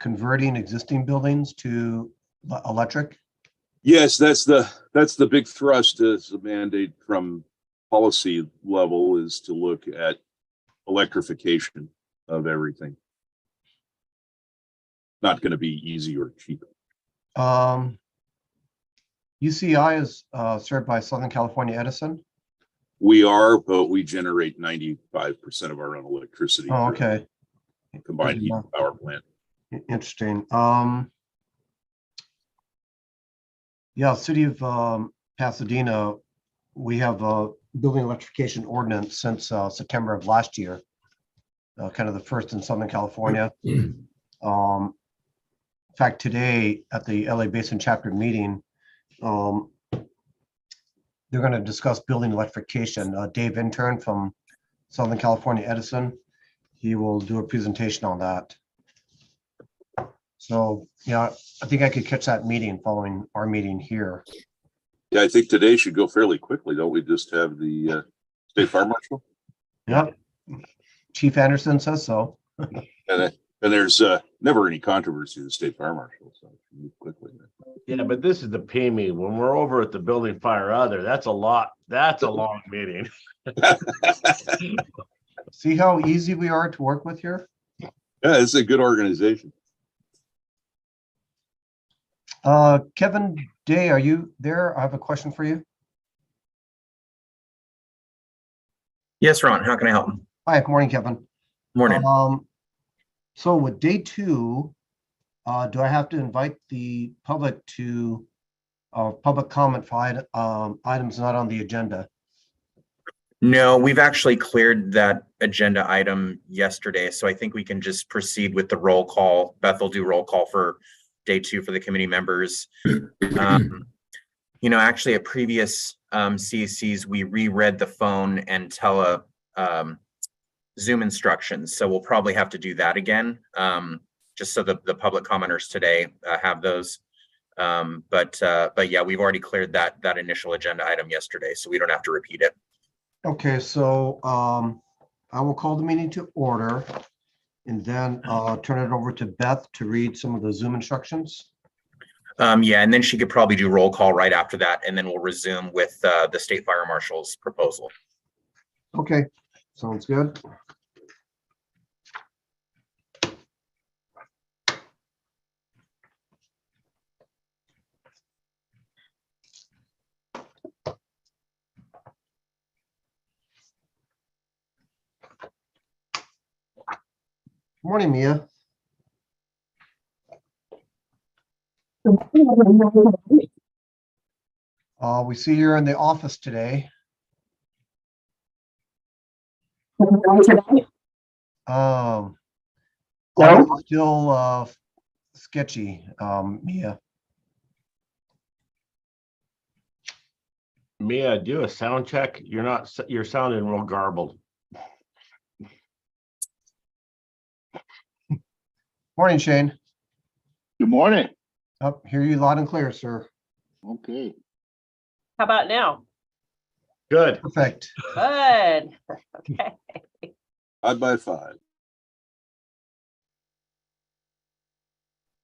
converting existing buildings to electric? Yes, that's the big thrust as the mandate from policy level is to look at electrification of everything. Not going to be easy or cheap. UCI is served by Southern California Edison. We are, but we generate 95% of our own electricity. Oh, okay. Combined heat and power plant. Interesting. Yeah, City of Pasadena, we have a building electrification ordinance since September of last year, kind of the first in Southern California. In fact, today at the LA Basin chapter meeting, they're going to discuss building electrification. Dave Intern from Southern California Edison, he will do a presentation on that. So, yeah, I think I could catch that meeting following our meeting here. Yeah, I think today should go fairly quickly. Don't we just have the state fire marshal? Yep. Chief Anderson says so. And there's never any controversy with the state fire marshal, so move quickly. Yeah, but this is the PEME. When we're over at the building fire other, that's a lot. That's a long meeting. See how easy we are to work with here? Yeah, it's a good organization. Kevin Day, are you there? I have a question for you. Yes, Ron, how can I help? Hi, good morning, Kevin. Morning. So with day 2, do I have to invite the public to public comment for items not on the agenda? No, we've actually cleared that agenda item yesterday, so I think we can just proceed with the roll call. Beth will do roll call for day 2 for the committee members. Actually at previous CECs, we reread the phone and Zoom instructions. So we'll probably have to do that again, just so the public commenters today have those. But yeah, we've already cleared that initial agenda item yesterday, so we don't have to repeat it. Okay, so I will call the meeting to order and then turn it over to Beth to read some of the Zoom instructions. Yeah, and then she could probably do roll call right after that, and then we'll resume with the state fire marshal's proposal. Okay, sounds good. Morning, Mia. We see you're in the office today. Still sketchy, Mia. Mia, do a sound check. You're sounding real garbled. Morning, Shane. Good morning. Up, hear you loud and clear, sir. Okay. How about now? Good. Perfect. Good. Okay. 5 by 5.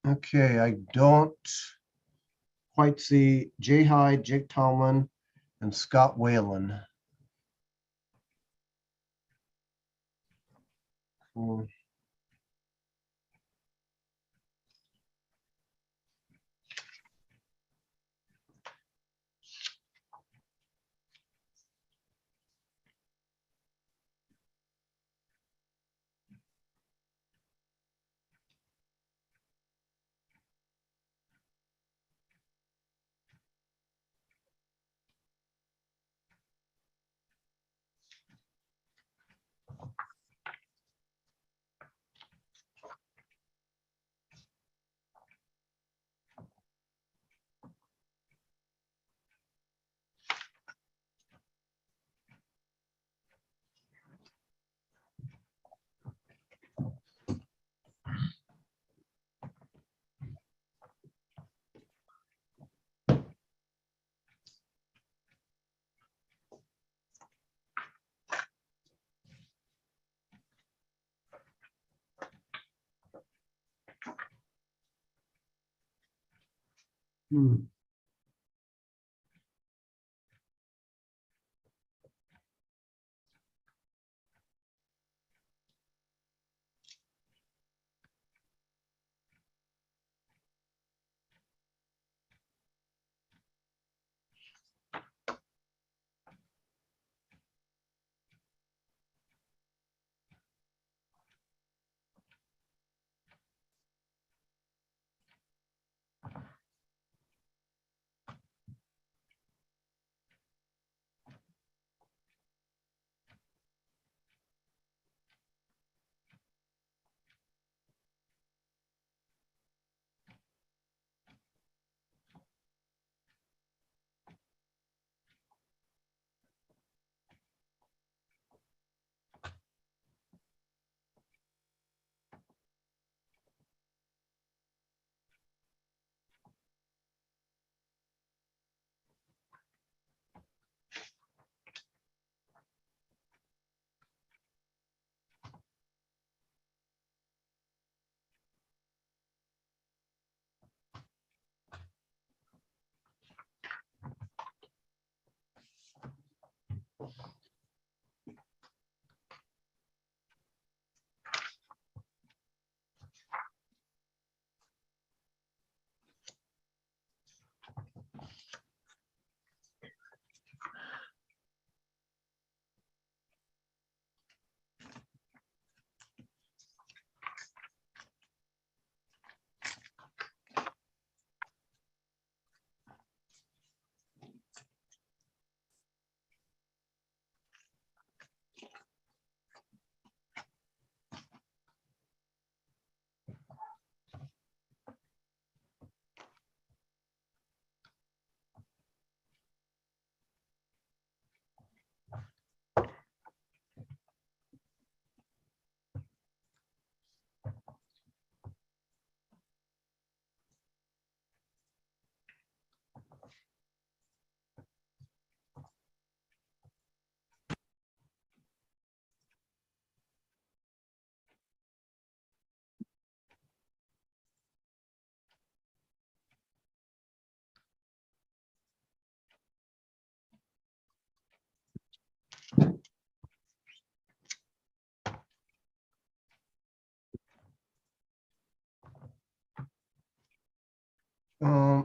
Okay, I don't quite see Jay Hyde, Jake Tomlin, and Scott Whalen.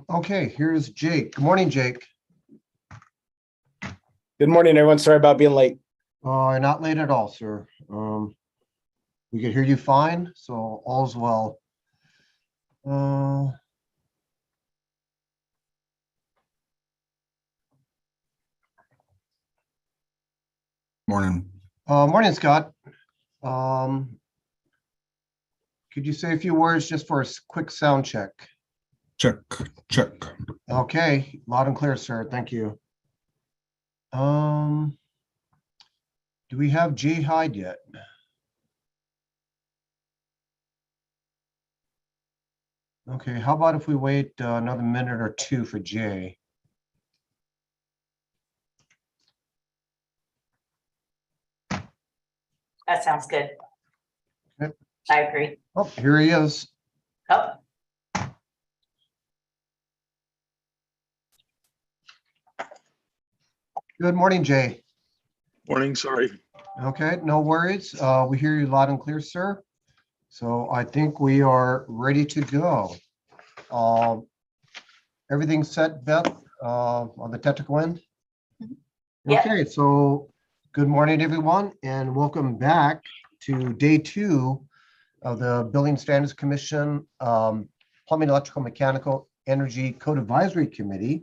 Okay, here's Jake. Good morning, Jake. Good morning, everyone. Sorry about being late. Not late at all, sir. We can hear you fine, so all's well. Morning. Morning, Scott. Could you say a few words just for a quick sound check? Check, check. Okay, loud and clear, sir. Thank you. Do we have Jay Hyde yet? Okay, how about if we wait another minute or two for Jay? That sounds good. Okay. I agree. Oh, here he is. Oh, Good morning, Jay. Morning, sorry. Okay, no worries. We hear you loud and clear, sir. So I think we are ready to go. Everything's set, Beth, on the technical end? Yeah. Okay, so good morning, everyone, and welcome back to day 2 of the Building Standards Commission Plumbing, Electrical, Mechanical, Energy Code Advisory Committee.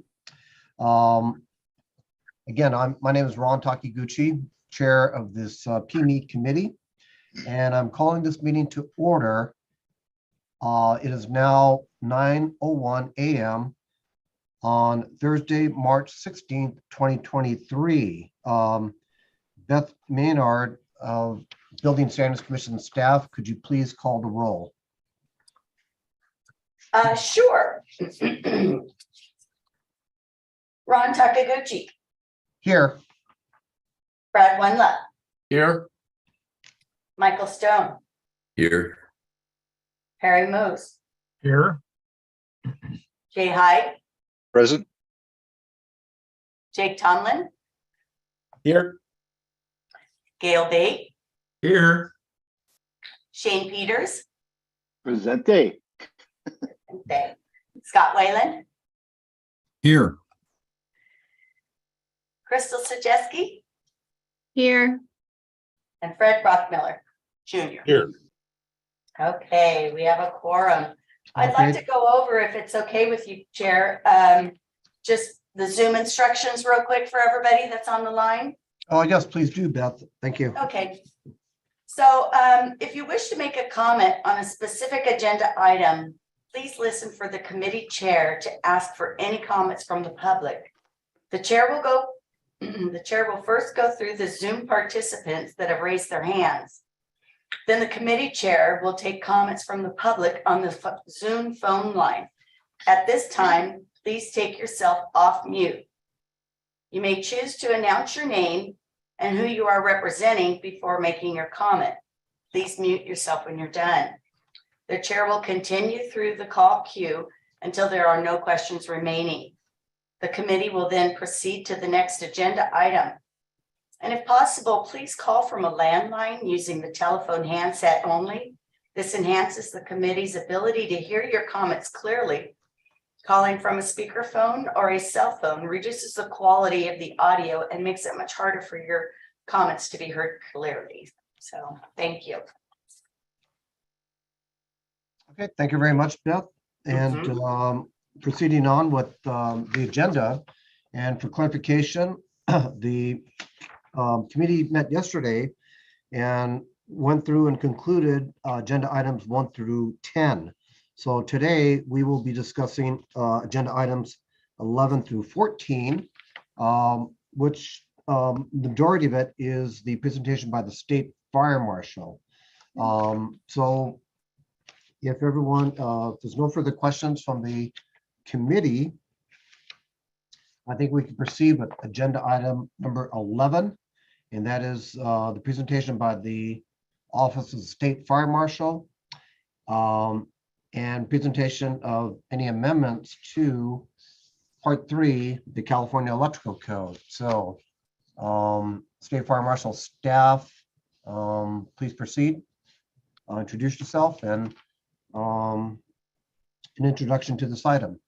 Again, my name is Ron Takiguchi, chair of this PME committee, and I'm calling this meeting to order. It is now 9:01 a.m. on Thursday, March 16th, 2023. Beth Maynard of Building Standards Commission staff, could you please call the roll? sure. Ron Takaguchi, Here. Brad Wendla, Here. Michael Stone, Here. Harry Moose, Here. Jay Hyde, Present. Jake Tomlin, Here. Gail Bate, Here. Shane Peters, Presente. okay, Scott Wayland, Here. Crystal Sajewski, Here. and Fred Brockmiller Jr. Here. Okay, we have a quorum. I'd like to go over, if it's okay with you, Chair, just the Zoom instructions real quick for everybody that's on the line. Oh, yes, please do, Beth. Thank you. Okay. So if you wish to make a comment on a specific agenda item, please listen for the committee chair to ask for any comments from the public. The chair will first go through the Zoom participants that have raised their hands. Then the committee chair will take comments from the public on the Zoom phone line. At this time, please take yourself off mute. You may choose to announce your name and who you are representing before making your comment. Please mute yourself when you're done. The chair will continue through the call queue until there are no questions remaining. The committee will then proceed to the next agenda item. And if possible, please call from a landline using the telephone handset only. This enhances the committee's ability to hear your comments clearly. Calling from a speakerphone or a cell phone reduces the quality of the audio and makes it much harder for your comments to be heard clearly. So, thank you. Okay, thank you very much, Beth. And proceeding on with the agenda, and for clarification, the committee met yesterday and went through and concluded agenda items 1 through 10. So today we will be discussing agenda items 11 through 14, which the majority of it is the presentation by the state fire marshal. So if everyone, if there's no further questions from the committee, I think we can proceed with agenda item number 11. And that is the presentation by the Office of the State Fire Marshal and presentation of any amendments to Part 3, the California Electrical Code. So State Fire Marshal staff, please proceed. Introduce yourself and an introduction to this item.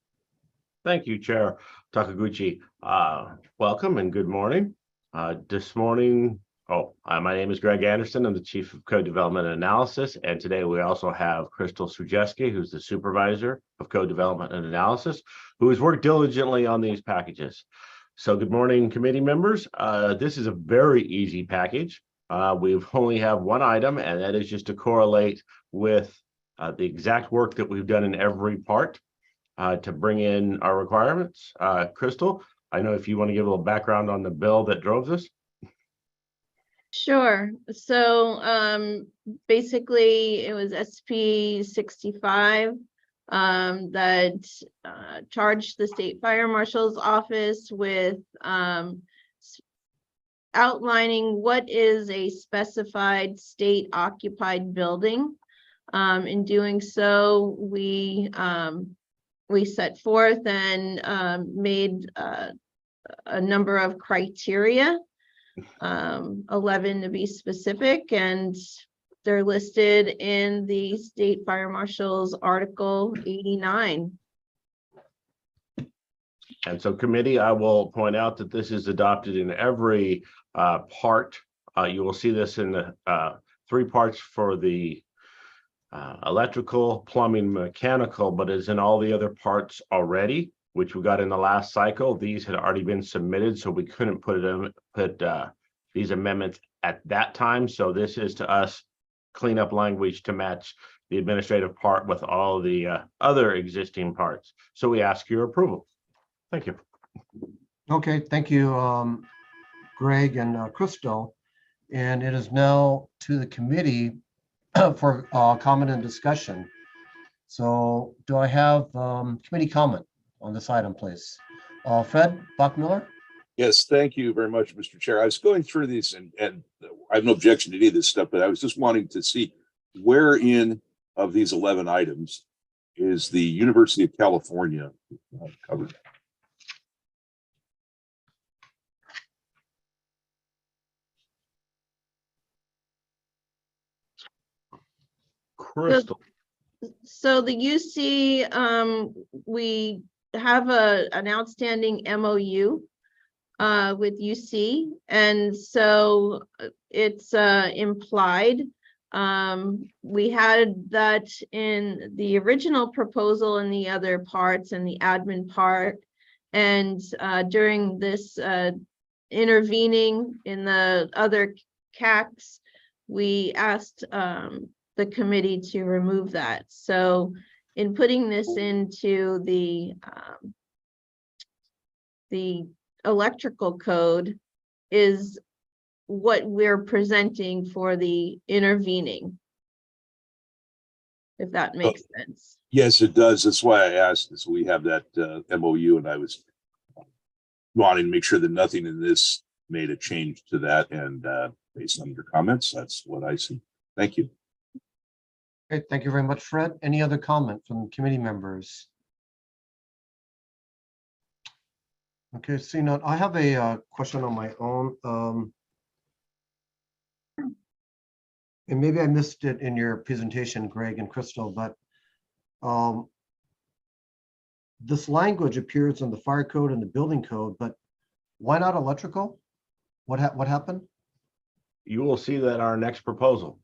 Thank you, Chair Takaguchi. Welcome and good morning. This morning, my name is Greg Anderson. I'm the Chief of Code Development and Analysis. And today we also have Crystal Sajewski, who's the Supervisor of Code Development and Analysis, who has worked diligently on these packages. So good morning, committee members. This is a very easy package. We only have one item, and that is just to correlate with the exact work that we've done in every part to bring in our requirements. Crystal, I know if you want to give a little background on the bill that drove this. Sure. So basically it was SP 65 that charged the State Fire Marshal's office with outlining what is a specified state occupied building. In doing so, we set forth and made a number of criteria, 11 to be specific, and they're listed in the State Fire Marshal's Article 89. And so committee, I will point out that this is adopted in every part. You will see this in the 3 parts for the electrical, plumbing, mechanical, but is in all the other parts already, which we got in the last cycle. These had already been submitted, so we couldn't put these amendments at that time. So this is to us cleanup language to match the administrative part with all the other existing parts. So we ask your approval. Thank you. Okay, thank you, Greg and Crystal. And it is now to the committee for comment and discussion. So do I have committee comment on this item, please? Fred Bachmiller? Yes, thank you very much, Mr. Chair. I was going through these and I have no objection to any of this stuff, but I was just wanting to see where in of these 11 items is the University of California covered. Crystal. So the UC, we have an outstanding MOU with UC, and so it's implied. We had that in the original proposal and the other parts and the admin part. And during this intervening in the other CACs, we asked the committee to remove that. So in putting this into the electrical code is what we're presenting for the intervening, if that makes sense. Yes, it does. That's why I asked. So we have that MOU, and I was wanting to make sure that nothing in this made a change to that. And based on your comments, that's what I see. Thank you. Great, thank you very much, Fred. Any other comment from committee members? Okay, seeing none, I have a question on my own. And maybe I missed it in your presentation, Greg and Crystal, but this language appears in the fire code and the building code, but why not electrical? What happened? You will see that in our next proposal.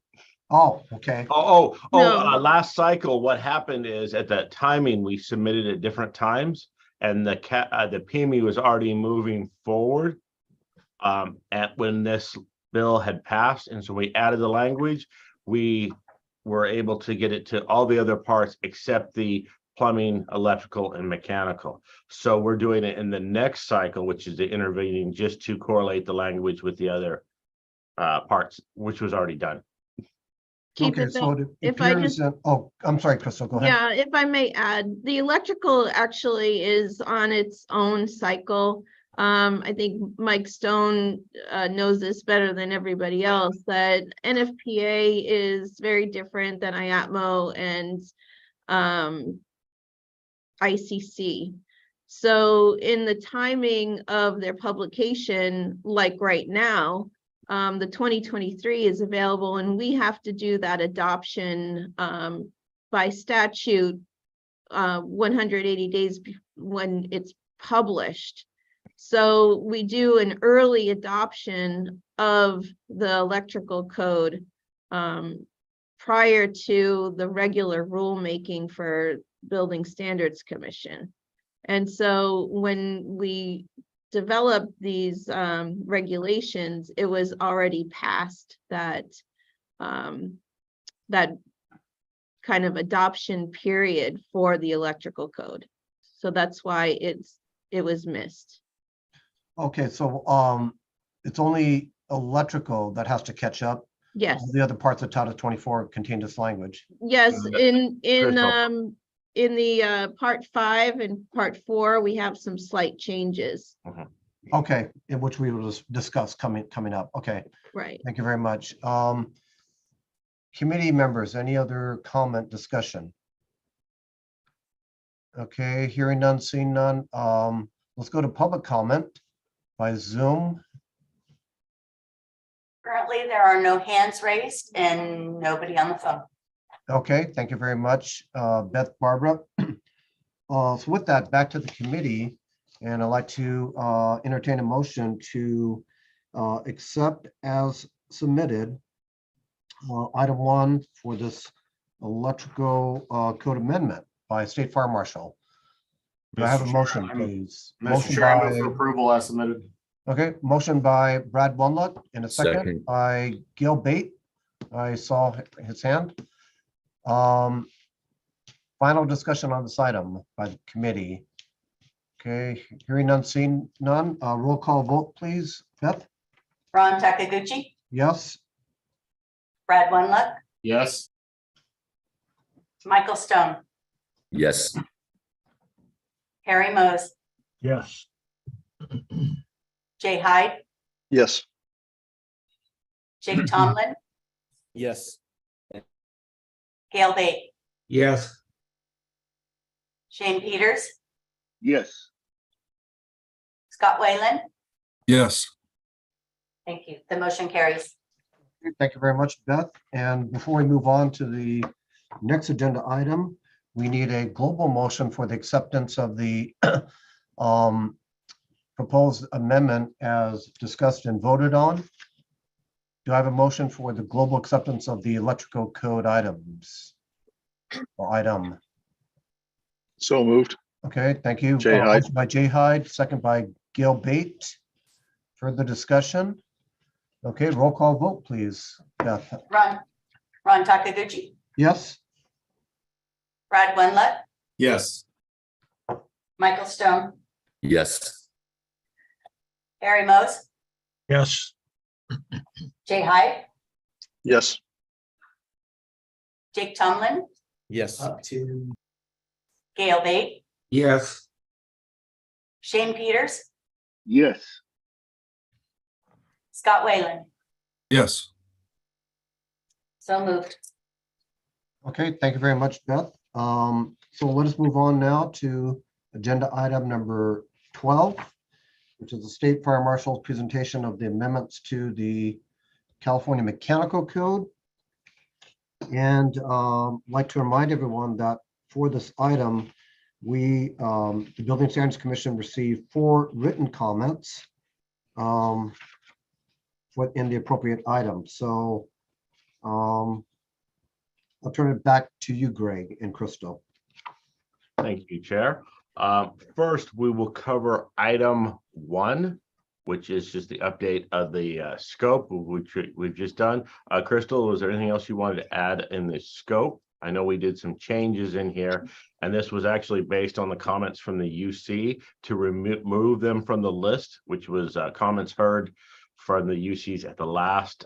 Oh, okay. No. Last cycle, what happened is at that timing, we submitted at different times and the PEME was already moving forward at when this bill had passed. And so we added the language. We were able to get it to all the other parts except the plumbing, electrical, and mechanical. So we're doing it in the next cycle, which is the intervening, just to correlate the language with the other parts, which was already done. Keep Okay, it so back. it If I appears just, that, oh, I'm sorry, Crystal, go ahead. yeah, if I may add, the electrical actually is on its own cycle. I think Mike Stone knows this better than everybody else, that NFPA is very different than IATMO and ICC. So in the timing of their publication, like right now, the 2023 is available and we have to do that adoption by statute 180 days when it's published. So we do an early adoption of the electrical code prior to the regular rulemaking for Building Standards Commission. And so when we developed these regulations, it was already past that that kind of adoption period for the electrical code. So that's why it was missed. Okay, so it's only electrical that has to catch up. Yes. All the other parts of Title 24 contain this language. Yes, in Crystal. the part 5 and part 4, we have some slight changes. Okay, in which we will discuss coming up. Okay, Right. thank you very much. Committee members, any other comment, discussion? Okay, hearing none, seeing none. Let's go to public comment by Zoom. Currently, there are no hands raised and nobody on the phone. Okay, thank you very much, Beth, Barbara. So with that, back to the committee, and I'd like to entertain a motion to accept as submitted item 1 for this electrical code amendment by State Fire Marshal. Do I have a motion, please? Mr. Chair, I move for approval as submitted. Okay, motion by Brad Wunluck and a second by Gil Bate. I saw his hand. Final discussion on this item by the committee. Okay, hearing none, seeing none. Roll call vote, please. Beth? Ron Takaguchi, Yes. Brad Wunluck, Yes. Michael Stone, Yes. Harry Mose, Yes. Jay Hyde, Yes. Jake Tomlin, Yes. Gail Bate, Yes. Shane Peters, Yes. Scott Whalen. Yes. Thank you. The motion carries. Thank you very much, Beth. And before we move on to the Next agenda item, we need a global motion for the acceptance of the proposed amendment as discussed and voted on. Do I have a motion for the global acceptance of the electrical code items? Or item? So moved. Okay, thank you. Jay Hyde. Motion by Jay Hyde, second by Gail Bate. Further discussion? Okay, roll call vote, please. Beth? Ron Takaguchi, Yes? Brad Wendland, Yes. Michael Stone, Yes. Harry Mose, Yes. Jay Hyde, Yes. Jake Tomlin, Yes. Gail Bate, Yes. Shane Peters, Yes. Scott Whalen. Yes. So moved. Okay, thank you very much, Beth. So let us move on now to agenda item number 12, which is the State Fire Marshal's presentation of the amendments to the California Mechanical Code. And like to remind everyone that for this item, we, the Building Standards Commission received 4 written comments in the appropriate item. So I'll turn it back to you, Greg and Crystal. Thank you, Chair. First, we will cover item 1, which is just the update of the scope, which we've just done. Crystal, was there anything else you wanted to add in the scope? I know we did some changes in here, and this was actually based on the comments from the UC to remove them from the list, which was comments heard from the UCs at the last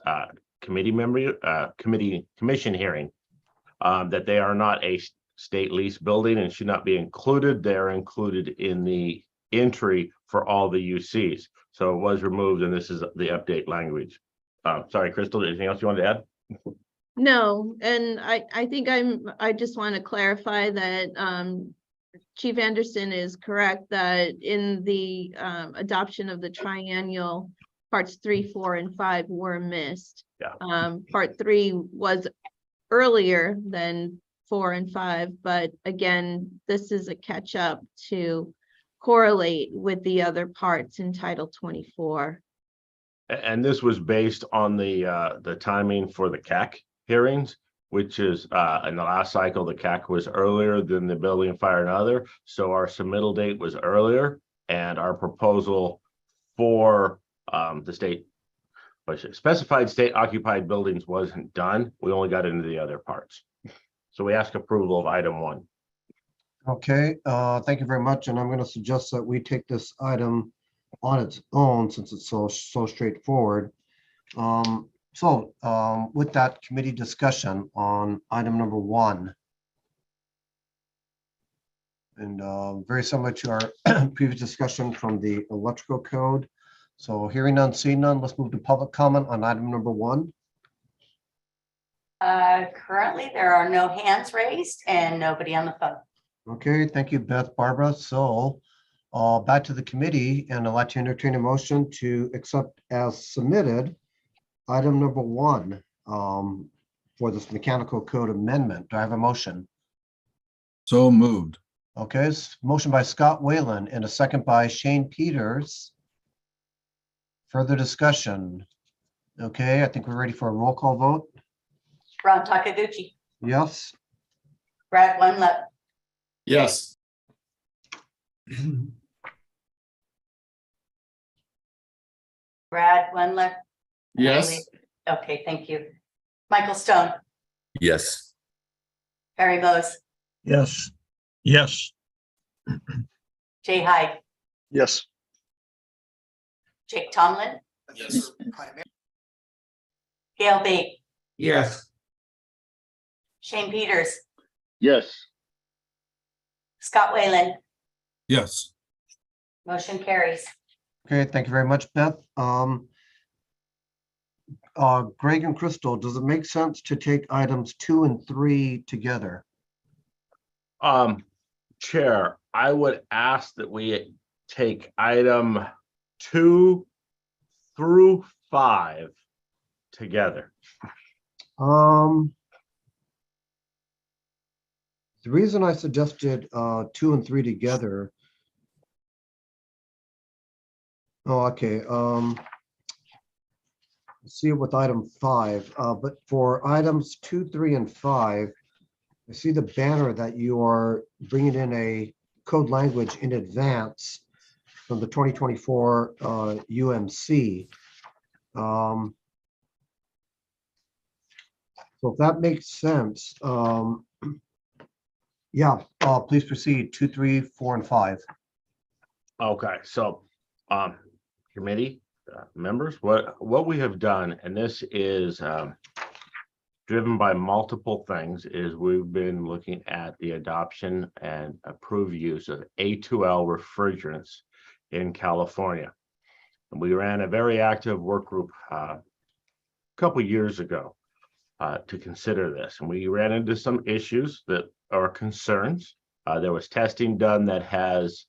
commission hearing, that they are not a state lease building and should not be included. They're included in the entry for all the UCs. So it was removed, and this is the update language. Sorry, Crystal, anything else you wanted to add? No, and I think I just want to clarify that Chief Anderson is correct that in the adoption of the triennial, parts 3, 4, and 5 were missed. Yeah. Part 3 was earlier than 4 and 5, but again, this is a catch up to correlate with the other parts in Title 24. And this was based on the timing for the CAC hearings, which is in the last cycle, the CAC was earlier than the building, fire, and other. So our submittal date was earlier, and our proposal for the state, specified state occupied buildings wasn't done. We only got into the other parts. So we ask approval of item 1. Okay, thank you very much. And I'm going to suggest that we take this item on its own since it's so straightforward. With that committee discussion on item number 1, and very similar to our previous discussion from the electrical code. So hearing none, seeing none, let's move to public comment on item number 1. Currently, there are no hands raised and nobody on the phone. Okay, thank you, Beth, Barbara. So back to the committee, and I'd like to entertain a motion to accept as submitted item number 1 for this mechanical code amendment. Do I have a motion? So moved. Okay, motion by Scott Whalen and a second by Shane Peters. Further discussion? Okay, I think we're ready for a roll call vote. Ron Takaguchi, Yes? Brad Wendland, Yes. Brad Wendland. Yes. Okay, thank you. Michael Stone, Yes. Harry Mose, Yes. Yes. Jay Hyde, Yes. Jake Tomlin, Yes. Gail Bate, Yes. Shane Peters, Yes. Scott Whalen. Yes. Motion carries. Okay, thank you very much, Beth. Greg and Crystal, does it make sense to take items 2 and 3 together? Chair, I would ask that we take item 2 through 5 together. The reason I suggested 2 and 3 together. Oh, okay. See it with item 5, but for items 2, 3, and 5, I see the banner that you are bringing in a code language in advance from the 2024 UMC. So if that makes sense, yeah, please proceed, 2, 3, 4, and 5. Okay, so committee members, what we have done, and this is driven by multiple things, is we've been looking at the adoption and approved use of A2L refrigerants in California. And we ran a very active work group a couple years ago to consider this, and we ran into some issues that are concerns. There was testing done that has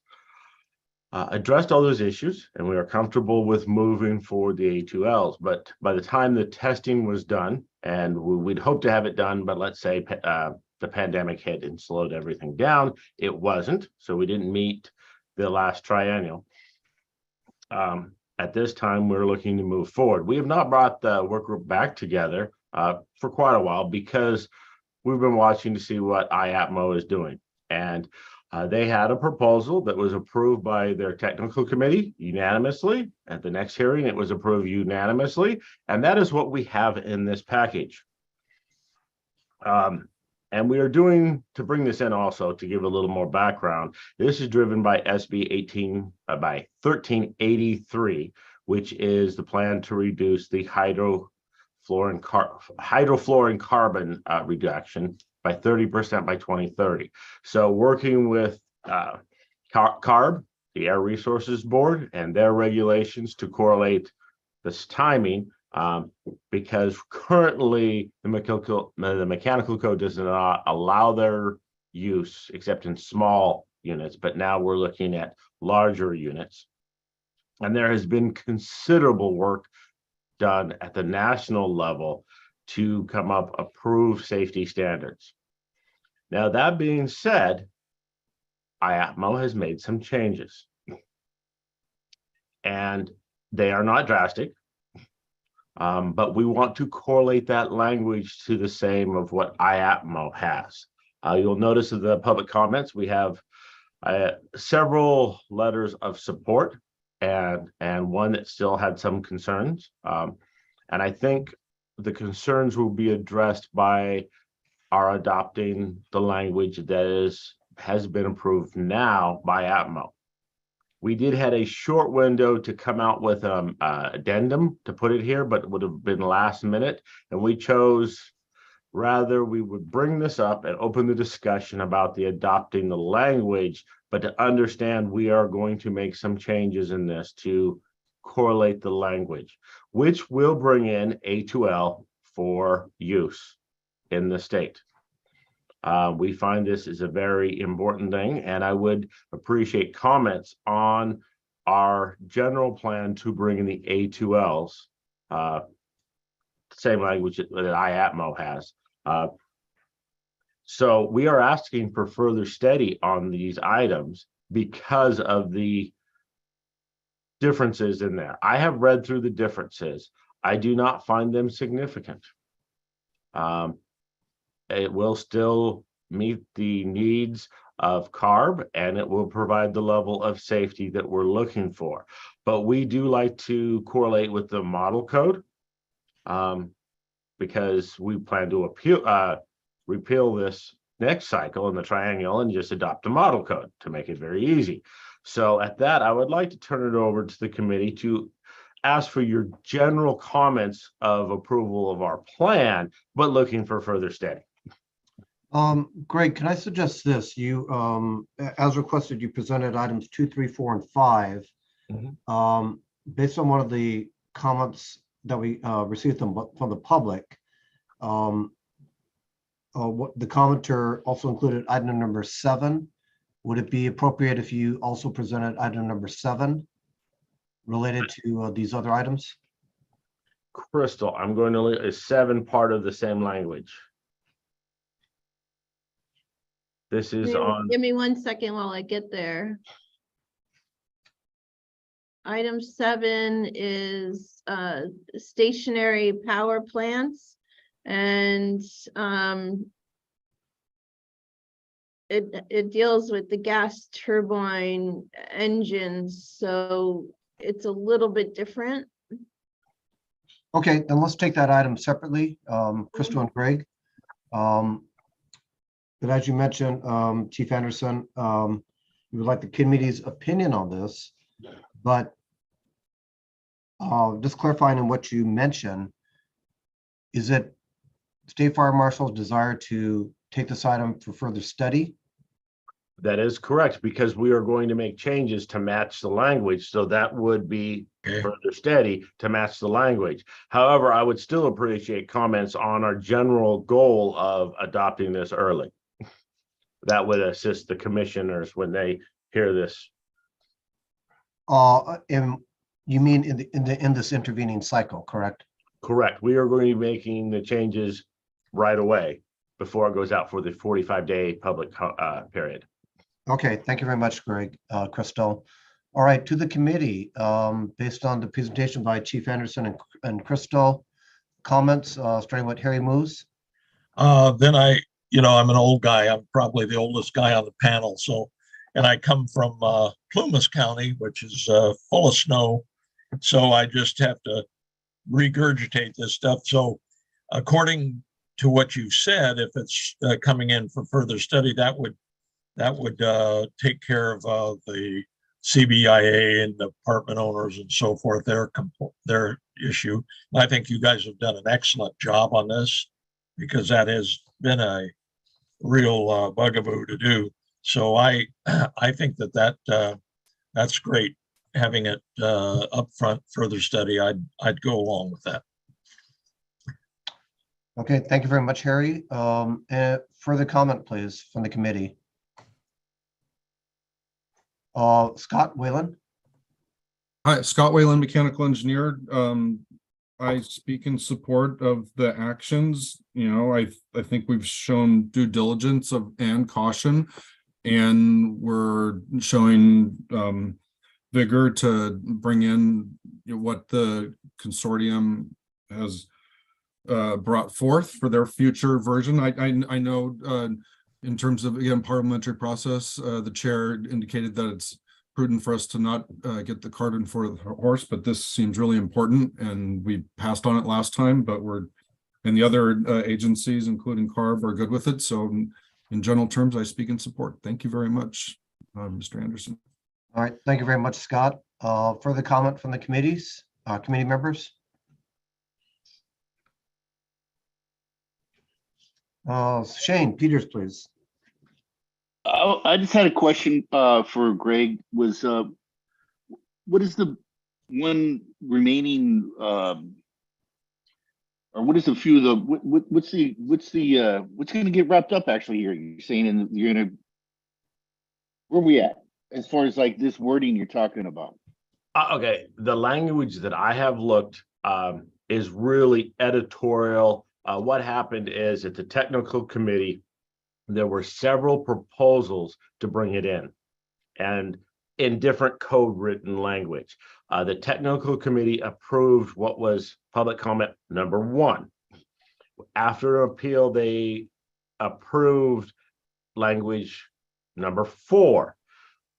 addressed all those issues, and we are comfortable with moving forward the A2Ls. But by the time the testing was done, and we'd hope to have it done, but let's say the pandemic hit and slowed everything down, it wasn't. So we didn't meet the last triennial. At this time, we're looking to move forward. We have not brought the work group back together for quite a while because we've been watching to see what IAPMO is doing. And they had a proposal that was approved by their technical committee unanimously. At the next hearing, it was approved unanimously. And that is what we have in this package. And we are doing, to bring this in also, to give a little more background, this is driven by SB 1383, which is the plan to reduce the hydrofluorocarbon reduction by 30% by 2030. So working with CARB, the Air Resources Board, and their regulations to correlate this timing, because currently the mechanical code does not allow their use except in small units, but now we're looking at larger units. And there has been considerable work done at the national level to come up approved safety standards. Now, that being said, IAPMO has made some changes, and they are not drastic, but we want to correlate that language to the same of what IAPMO has. You'll notice in the public comments, we have several letters of support and one that still had some concerns. And I think the concerns will be addressed by our adopting the language that has been approved now by APMO. We did had a short window to come out with an addendum to put it here, but it would have been last minute. And we chose rather we would bring this up and open the discussion about the adopting the language, but to understand we are going to make some changes in this to correlate the language, which will bring in A2L for use in the state. We find this is a very important thing, and I would appreciate comments on our general plan to bring in the A2Ls, same language that IAPMO has. So we are asking for further study on these items because of the differences in there. I have read through the differences. I do not find them significant. It will still meet the needs of CARB, and it will provide the level of safety that we're looking for. But we do like to correlate with the model code because we plan to repeal this next cycle in the triennial and just adopt a model code to make it very easy. So at that, I would like to turn it over to the committee to ask for your general comments of approval of our plan, but looking for further study. Greg, can I suggest this? You, as requested, you presented items 2, 3, 4, and 5. Mm-hmm. Based on one of the comments that we received from the public, what the commenter also included item number 7. Would it be appropriate if you also presented item number 7 related to these other items? Crystal, I'm going to is 7 part of the same language? This is on, Give me 1 second while I get there. Item 7 is stationary power plants. And it deals with the gas turbine engines, so it's a little bit different. Okay, then let's take that item separately, Crystal and Greg. But as you mentioned, Chief Anderson, we would like the committee's opinion on this, but just clarifying on what you mentioned, is it State Fire Marshal's desire to take this item for further study? that is correct, because we are going to make changes to match the language, so that would be Okay. further steady to match the language. However, I would still appreciate comments on our general goal of adopting this early. That would assist the commissioners when they hear this. And you mean in this intervening cycle, correct? Correct. We are going to be making the changes right away before it goes out for the 45-day public period. Okay, thank you very much, Greg, Crystal. All right, to the committee, based on the presentation by Chief Anderson and Crystal, comments, starting with Harry Moose. Then I'm an old guy. I'm probably the oldest guy on the panel. So, and I come from Plumas County, which is full of snow. So I just have to regurgitate this stuff. So according to what you said, if it's coming in for further study, that would take care of the CBIA and the apartment owners and so forth, their issue. And I think you guys have done an excellent job on this, because that has been a real bugaboo to do. So I think that's great, having it upfront further study. I'd go along with that. Okay, thank you very much, Harry. And further comment, please, from the committee. Scott Whalen. Hi, Scott Whalen, mechanical engineer. I speak in support of the actions. I think we've shown due diligence and caution, and we're showing vigor to bring in what the consortium has brought forth for their future version. I know in terms of, again, parliamentary process, the chair indicated that it's prudent for us to not get the cart in front of the horse, but this seems really important, and we passed on it last time, but and the other agencies, including CARB, are good with it. So in general terms, I speak in support. Thank you very much, Mr. Anderson. All right, thank you very much, Scott. Further comment from the committee members? Shane Peters, please. I just had a question for Greg. What is the one remaining, or what is the few of the what's going to get wrapped up actually here? You're saying, where are we at as far as like this wording you're talking about? Okay, the language that I have looked is really editorial. What happened is at the technical committee, there were several proposals to bring it in, and in different code written language. The technical committee approved what was public comment number 1. After appeal, they approved language number 4,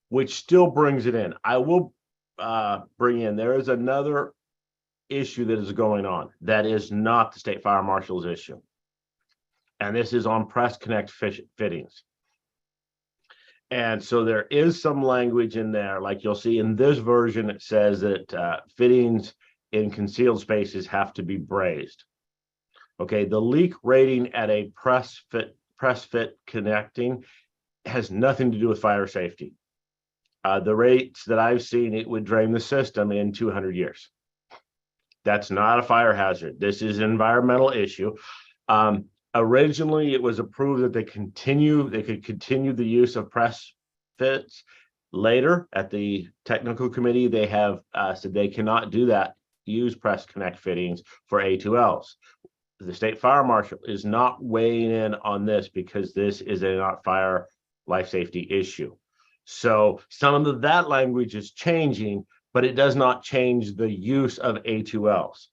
which still brings it in. I will bring in, there is another issue that is going on that is not the State Fire Marshal's issue. And this is on press connect fittings. And so there is some language in there, like you'll see in this version, it says that fittings in concealed spaces have to be brazed. Okay, the leak rating at a press fit connecting has nothing to do with fire safety. The rates that I've seen, it would drain the system in 200 years. That's not a fire hazard. This is an environmental issue. Originally, it was approved that they could continue the use of press fits. Later, at the technical committee, they have said they cannot do that, use press connect fittings for A2Ls. The State Fire Marshal is not weighing in on this because this is a not fire life safety issue. So some of that language is changing, but it does not change the use of A2Ls.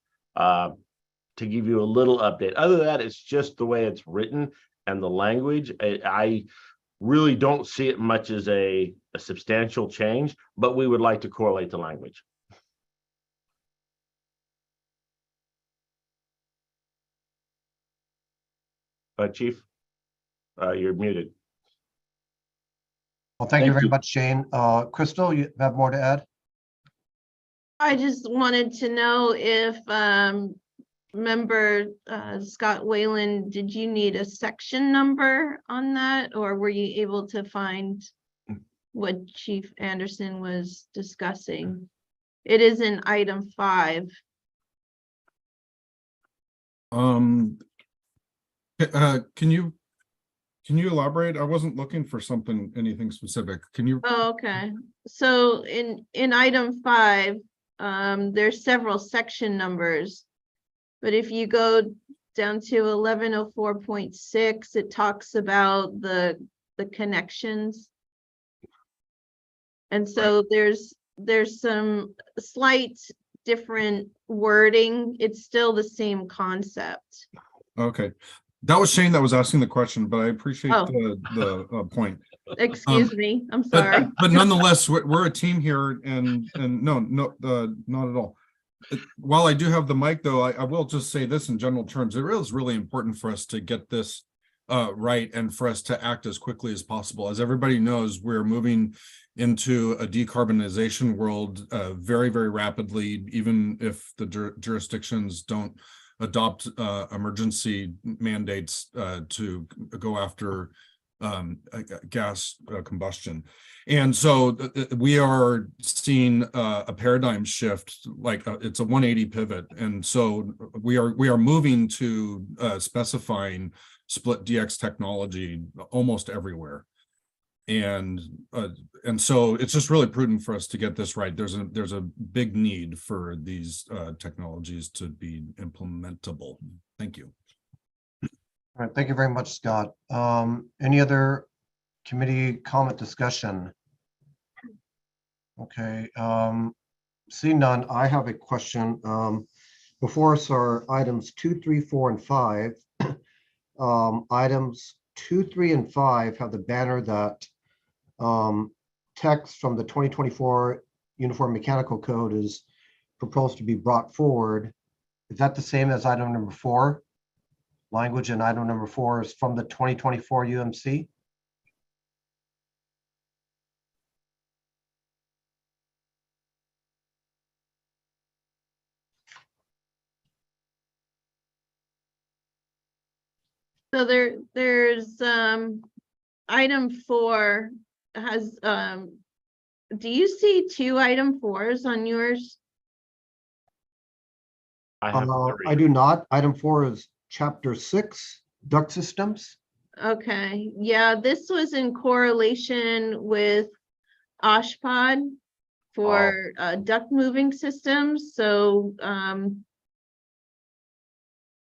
To give you a little update, other than that, it's just the way it's written and the language. I really don't see it much as a substantial change, but we would like to correlate the language. Chief, you're muted. Well, thank you Thank very you. much, Shane. Crystal, you have more to add? I just wanted to know if member Scott Whalen, did you need a section number on that, or were you able to find what Chief Anderson was discussing? It is in item 5. Can you elaborate? I wasn't looking for anything specific. Can you? Oh, okay. So in item 5, there's several section numbers, but if you go down to 1104.6, it talks about the connections. And so there's some slight different wording. It's still the same concept. Okay. That was Shane that was asking the question, but I appreciate Oh. the point. Excuse me, I'm sorry. But nonetheless, we're a team here, and no, not at all. While I do have the mic, though, I will just say this in general terms. It is really important for us to get this right, and for us to act as quickly as possible. As everybody knows, we're moving into a decarbonization world very, very rapidly, even if the jurisdictions don't adopt emergency mandates to go after gas combustion. And so we are seeing a paradigm shift, like it's a 180 pivot. And so we are moving to specifying split DX technology almost everywhere. And so it's just really prudent for us to get this right. There's a big need for these technologies to be implementable. Thank you. All right, thank you very much, Scott. Any other committee comment discussion? Okay, seeing none, I have a question. Before us are items 2, 3, 4, and 5. Items 2, 3, and 5 have the banner that text from the 2024 Uniform Mechanical Code is proposed to be brought forward. Is that the same as item number 4? Language in item number 4 is from the 2024 UMC. So there's item 4 has do you see 2 item 4s on yours? I have I do not. Item 4 is chapter 6, duct systems. Okay, yeah, this was in correlation with OSHPD for duct moving systems. So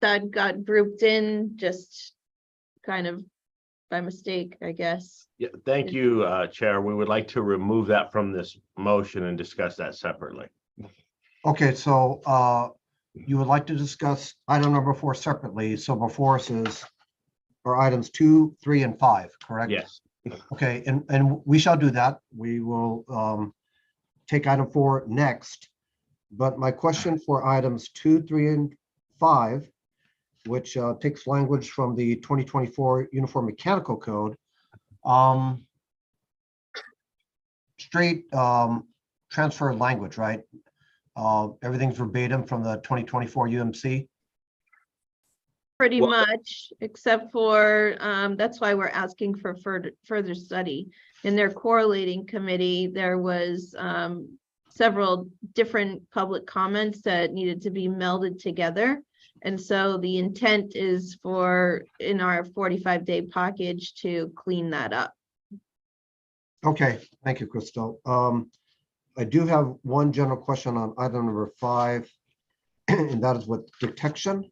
that got grouped in just kind of by mistake, I guess. Yeah, thank you, Chair. We would like to remove that from this motion and discuss that separately. Okay, so you would like to discuss item number 4 separately. So before us are items 2, 3, and 5, correct? Yes. Okay, and we shall do that. We will take item 4 next. But my question for items 2, 3, and 5, which takes language from the 2024 Uniform Mechanical Code, straight transfer of language, right? Everything's verbatim from the 2024 UMC. Pretty Well, much, except for that's why we're asking for further study. In their correlating committee, there was several different public comments that needed to be melded together. And so the intent is for, in our 45-day package, to clean that up. Okay, thank you, Crystal. I do have one general question on item number 5, and that is with detection.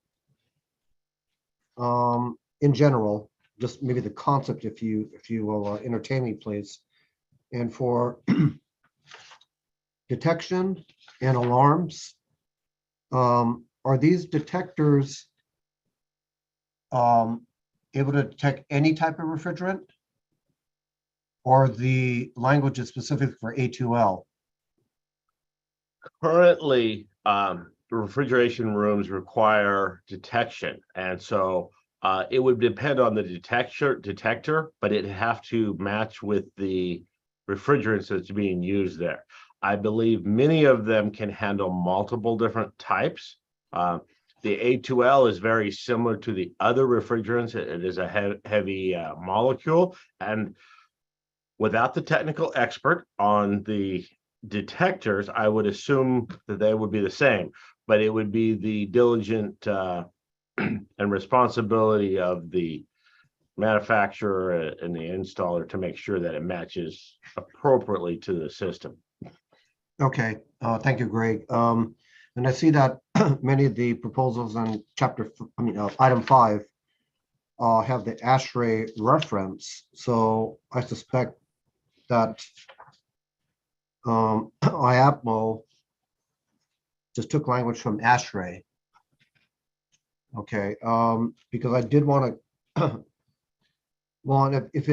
In general, just maybe the concept, if you will entertain me, please. And for detection and alarms, are these detectors able to detect any type of refrigerant? Or the language is specific for A2L? Currently, refrigeration rooms require detection, and so it would depend on the detector, but it'd have to match with the refrigerants that's being used there. I believe many of them can handle multiple different types. The A2L is very similar to the other refrigerants. It is a heavy molecule, and without the technical expert on the detectors, I would assume that they would be the same, but it would be the diligent and responsibility of the manufacturer and the installer to make sure that it matches appropriately to the system. Okay, thank you, Greg. And I see that many of the proposals in item 5 have the ASHRAE reference. So I suspect that IAPMO just took language from ASHRAE. Okay, because I did want to, well, and if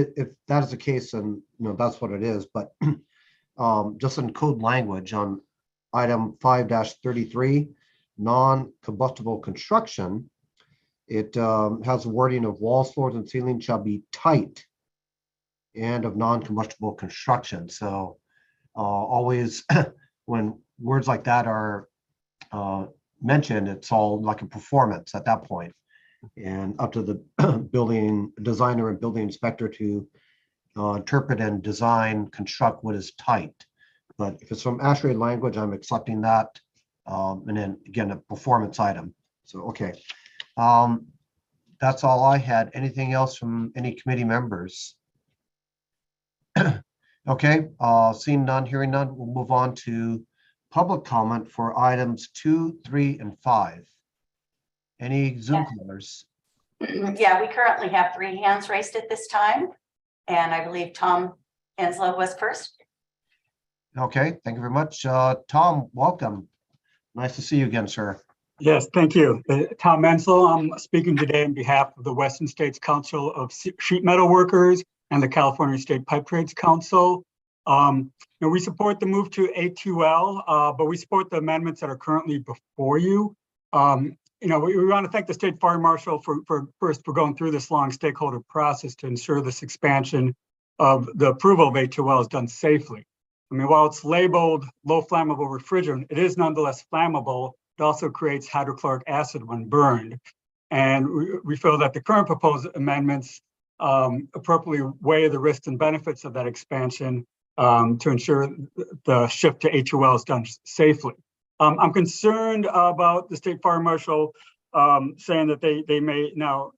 that is the case, then that's what it is. But just in code language on item 5-33, non-combustible construction, it has the wording of walls, floors, and ceilings shall be tight and of non-combustible construction. So always when words like that are mentioned, it's all like a performance at that point, and up to the building designer and building inspector to interpret and design, construct what is tight. But if it's from ASHRAE language, I'm accepting that. And then again, a performance item. So, okay. That's all I had. Anything else from any committee members? Okay, seeing none, hearing none, we'll move on to public comment for items 2, 3, and 5. Any Zoom callers? Yeah, we currently have 3 hands raised at this time. And I believe Tom Enslow was first. Okay, thank you very much. Tom, welcome. Nice to see you again, sir. Yes, thank you. Tom Enslow. I'm speaking today on behalf of the Western States Council of Sheet Metal Workers and the California State Pipe Trades Council. We support the move to A2L, but we support the amendments that are currently before you. We want to thank the State Fire Marshal for going through this long stakeholder process to ensure this expansion of the approval of A2L is done safely. I mean, while it's labeled low flammable refrigerant, it is nonetheless flammable. It also creates hydrochloric acid when burned. And we feel that the current proposed amendments appropriately weigh the risks and benefits of that expansion to ensure the shift to A2L is done safely. I'm concerned about the State Fire Marshal saying that they may now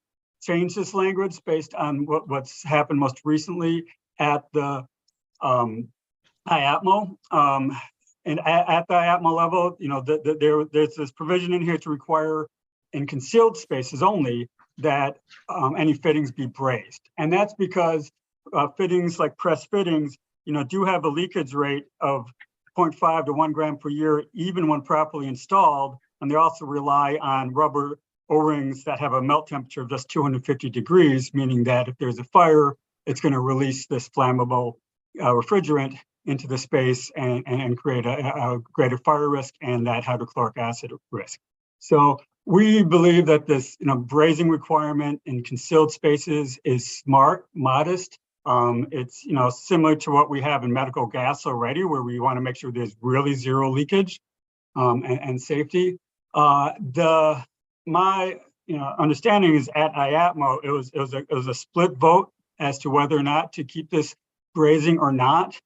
change this language based on what's happened most recently at the IAPMO. And at the IAPMO level, there's this provision in here to require in concealed spaces only that any fittings be brazed. And that's because fittings like press fittings, do have a leakage rate of 0.5 to 1 gram per year, even when properly installed. And they also rely on rubber O-rings that have a melt temperature of just 250 degrees, meaning that if there's a fire, it's going to release this flammable refrigerant into the space and create a greater fire risk and that hydrochloric acid risk. So we believe that this brazing requirement in concealed spaces is smart, modest. It's similar to what we have in medical gas already, where we want to make sure there's really zero leakage and safety. My understanding is at IAPMO, it was a split vote as to whether or not to keep this brazing or not.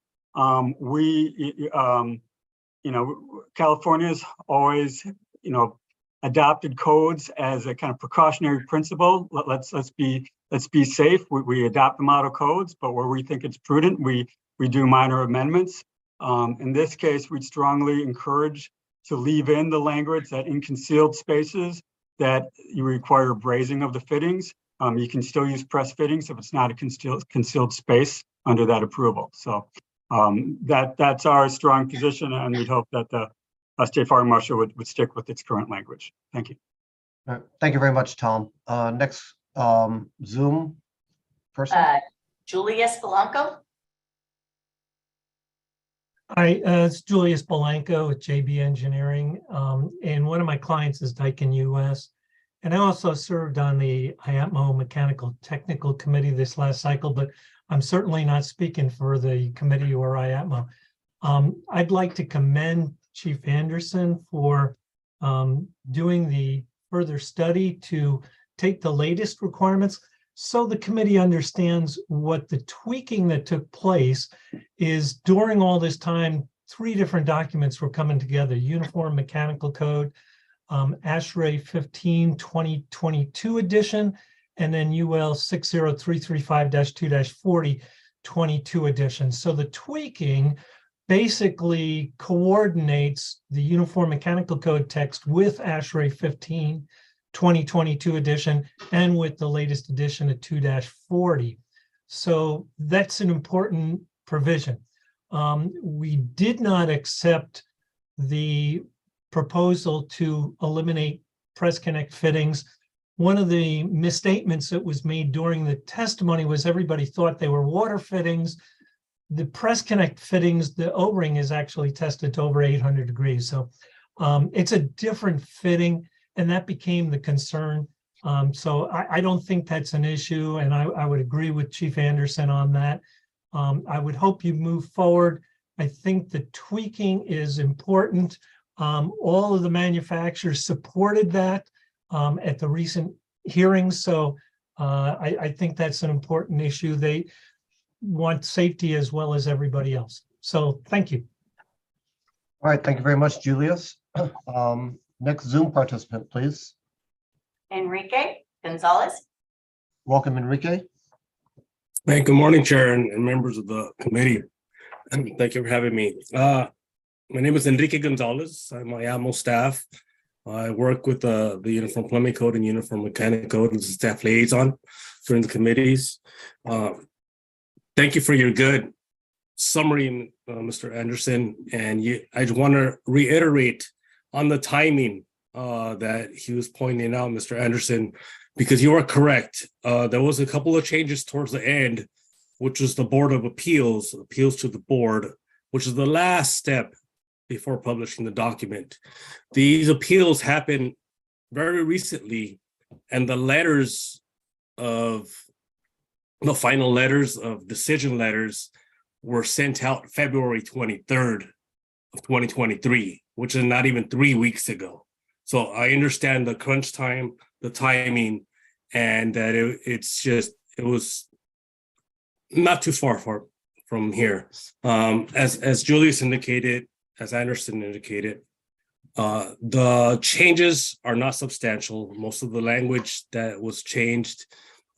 California's always adopted codes as a kind of precautionary principle. Let's be safe. We adopt the model codes, but where we think it's prudent, we do minor amendments. In this case, we'd strongly encourage to leave in the language that in concealed spaces that you require brazing of the fittings. you can still use press fittings if it's not a concealed space under that approval. So that's our strong position, and we'd hope that the State Fire Marshal would stick with its current language. Thank you. All right. Thank you very much, Tom. Next Zoom person. Julius Polanco. Hi, it's Julius Polanco with JB Engineering, and one of my clients is Daikin US. And I also served on the IATMO Mechanical Technical Committee this last cycle, but I'm certainly not speaking for the committee or IATMO. I'd like to commend Chief Anderson for doing the further study to take the latest requirements so the committee understands what the tweaking that took place is. During all this time, 3 different documents were coming together: Uniform Mechanical Code, ASHRAE 15 2022 edition, and then UL 60335-2-40 22 edition. So the tweaking basically coordinates the Uniform Mechanical Code text with ASHRAE 15 2022 edition and with the latest edition of 2-40. So that's an important provision. We did not accept the proposal to eliminate Press Connect fittings. One of the misstatements that was made during the testimony was everybody thought they were water fittings. The Press Connect fittings, the O-ring is actually tested to over 800 degrees. So it's a different fitting, and that became the concern. So I don't think that's an issue, and I would agree with Chief Anderson on that. I would hope you move forward. I think the tweaking is important. All of the manufacturers supported that at the recent hearings. So I think that's an important issue. They want safety as well as everybody else. So thank you. All right, thank you very much, Julius. Next Zoom participant, please. Enrique Gonzalez. Welcome, Enrique. Hey, good morning, Chair and members of the committee. Thank you for having me. My name is Enrique Gonzalez. I'm IATMO staff. I work with the Uniform Plumbing Code and Uniform Mechanic Code as a staff liaison during the committees. Thank you for your good summary, Mr. Anderson. And I just want to reiterate on the timing that he was pointing out, Mr. Anderson, because you are correct. There was a couple of changes towards the end, which was the Board of Appeals to the board, which is the last step before publishing the document. These appeals happened very recently, and the final letters of decision letters were sent out February 23rd of 2023, which is not even 3 weeks ago. So I understand the crunch time, the timing, and that it was not too far from here. As Julius indicated, as Anderson indicated, the changes are not substantial. Most of the language that was changed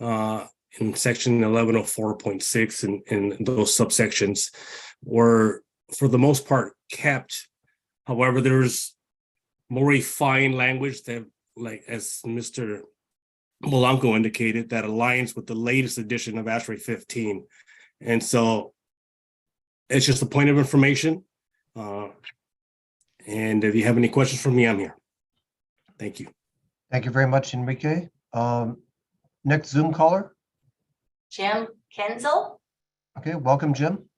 in section 1104.6 and in those subsections were, for the most part, kept. However, there's more refined language that, like as Mr. Polanco indicated, that aligns with the latest edition of ASHRAE 15. And so it's just a point of information. And if you have any questions for me, I'm here. Thank you. Thank you very much, Enrique. Next Zoom caller. Jim Kenzel. Okay, welcome, Jim.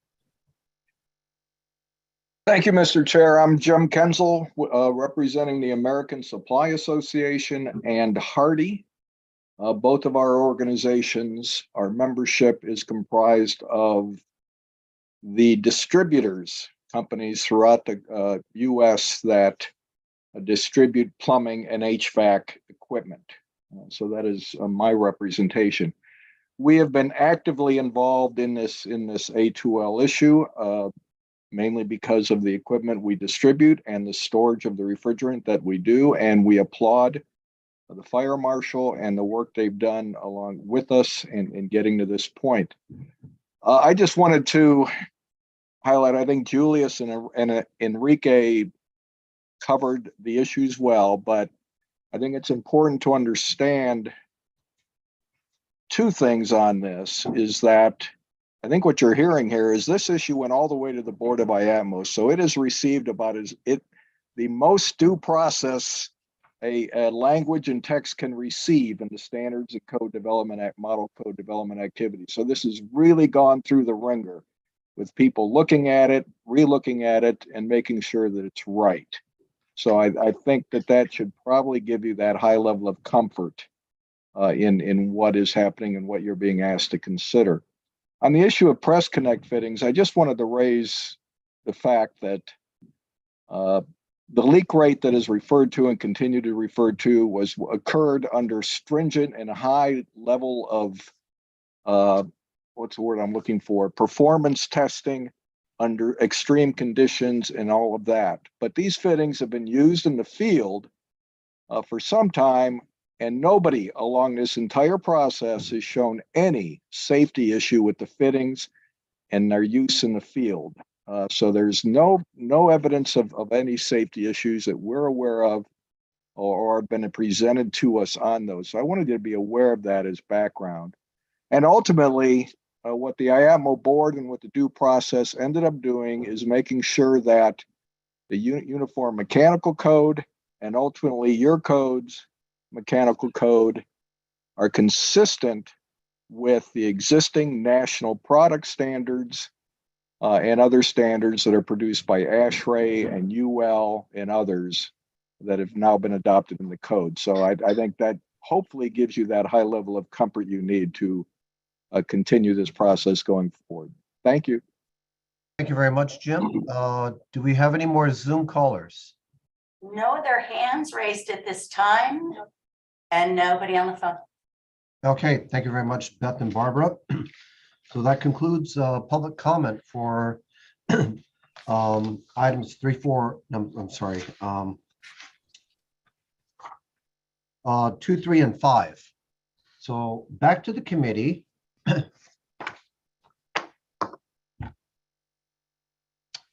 Thank you, Mr. Chair. I'm Jim Kenzel, representing the American Supply Association and Hardy. Both of our organizations, our membership is comprised of the distributors, companies throughout the U.S. that distribute plumbing and HVAC equipment. So that is my representation. We have been actively involved in this A2L issue, mainly because of the equipment we distribute and the storage of the refrigerant that we do, and we applaud the fire marshal and the work they've done along with us in getting to this point. I just wanted to highlight, I think Julius and Enrique covered the issues well, but I think it's important to understand two things on this is that I think what you're hearing here is this issue went all the way to the Board of IATMO. So it has received about the most due process a language and text can receive in the standards and code development act, model code development activity. So this has really gone through the ringer with people looking at it, re-looking at it, and making sure that it's right. So I think that should probably give you that high level of comfort in what is happening and what you're being asked to consider. On the issue of press connect fittings, I just wanted to raise the fact that the leak rate that is referred to and continue to refer to occurred under stringent and high level of what's the word I'm looking for? Performance testing under extreme conditions and all of that. But these fittings have been used in the field for some time, and nobody along this entire process has shown any safety issue with the fittings and their use in the field. So there's no evidence of any safety issues that we're aware of or have been presented to us on those. So I wanted you to be aware of that as background. And ultimately, what the IATMO board and what the due process ended up doing is making sure that the Uniform Mechanical Code and ultimately your code's mechanical code are consistent with the existing national product standards and other standards that are produced by ASHRAE and UL and others that have now been adopted in the code. So I think that hopefully gives you that high level of comfort you need to continue this process going forward. Thank you. Thank you very much, Jim. Do we have any more Zoom callers? No other hands raised at this time and nobody on the phone. Okay, thank you very much, Beth and Barbara. So that concludes public comment for items 3, 4, I'm sorry, 2, 3, and 5. So back to the committee.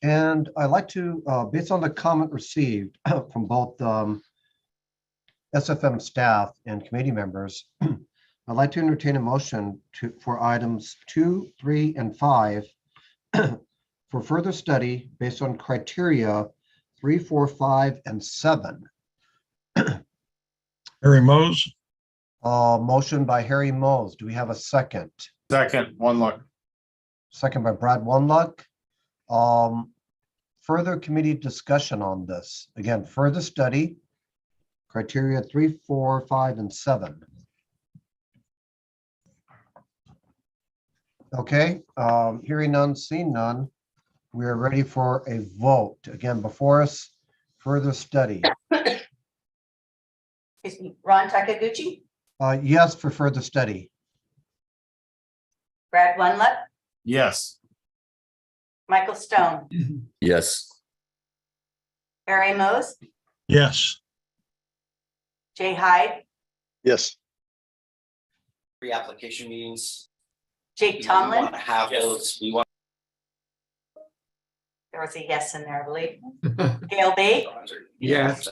And I'd like to, based on the comment received from both SFM staff and committee members, I'd like to entertain a motion for items 2, 3, and 5 for further study based on criteria 3, 4, 5, and 7. Harry Mose. Motion by Harry Mose. Do we have a second? Second, one look. Second by Brad One-Luck. Further committee discussion on this. Again, further study, criteria 3, 4, 5, and 7. Okay, hearing none, seeing none, we are ready for a vote. Again, before us, further study. Excuse me, Ron Takaguchi, Yes, for further study. Brad One-Luck, Yes. Michael Stone, Yes. Harry Mose, Yes. Jay Hyde, Yes. Pre-application meetings. Jake We Tomlin. want to have those. We want. There was a yes in there, I believe. Gail B, Yes.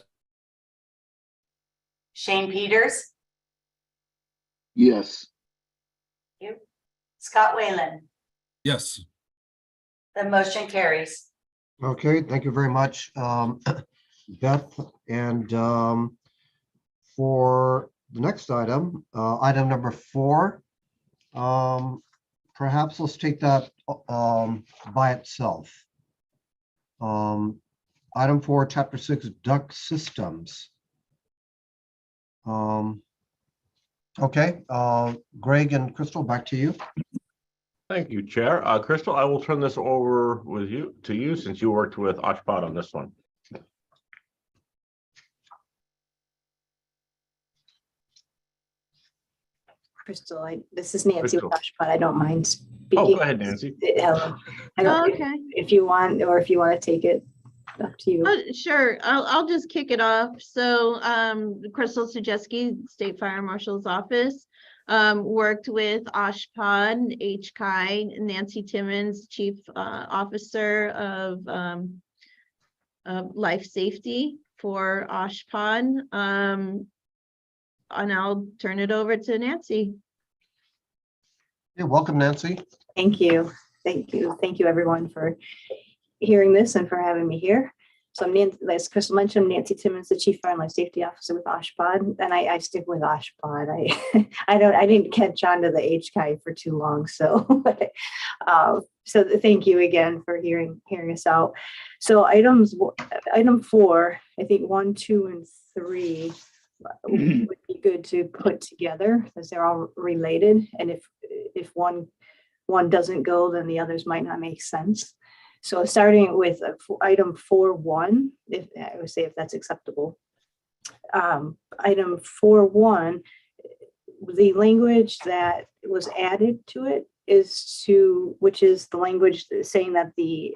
Shane Peters, Yes. you, Scott Whalen. Yes. The motion carries. Okay, thank you very much, Beth. And for the next item, item number 4, perhaps let's take that by itself. Item 4, Chapter 6, duct systems. Okay, Greg and Crystal, back to you. Thank you, Chair. Crystal, I will turn this over to you since you worked with Oshpod on this one. Crystal, this is Nancy Crystal. Washpot. I don't mind speaking. Oh, go ahead, Nancy. Hello. I don't, Okay. if you want, or if you want to take it, up to you. Sure, I'll just kick it off. So Crystal Sujeski, State Fire Marshal's Office, worked with Oshpod, HCI, Nancy Timmons, Chief Officer of Life Safety for Oshpod. And I'll turn it over to Nancy. You're welcome, Nancy. Thank you. Thank you. Thank you, everyone, for hearing this and for having me here. So I'm Nancy, as Crystal mentioned, I'm Nancy Timmons, the Chief Fire and Life Safety Officer with OSHPD, and I stick with OSHPD. I didn't catch on to the HCI for too long, so thank you again for hearing us out. So item 4, I think 1, 2, and 3 would be good to put together because they're all related, and if one doesn't go, then the others might not make sense. So starting with item 4.1, I would say if that's acceptable. Item 4.1, the language that was added to it which is the language saying that the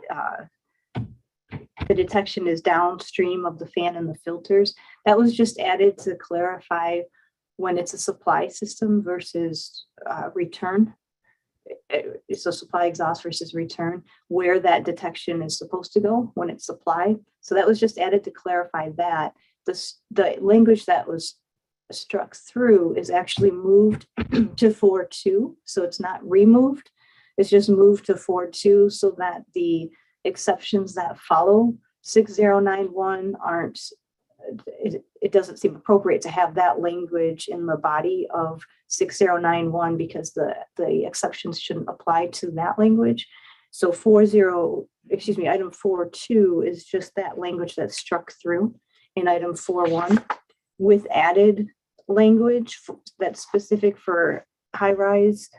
detection is downstream of the fan and the filters. That was just added to clarify when it's a supply system versus return. So supply exhaust versus return, where that detection is supposed to go when it's supply. So that was just added to clarify that. The language that was struck through is actually moved to 4.2. So it's not removed. It's just moved to 4.2 so that the exceptions that follow 6091 aren't, it doesn't seem appropriate to have that language in the body of 6091 because the exceptions shouldn't apply to that language. So item 4.2 is just that language that's struck through in item 4.1 with added language that's specific for high-rise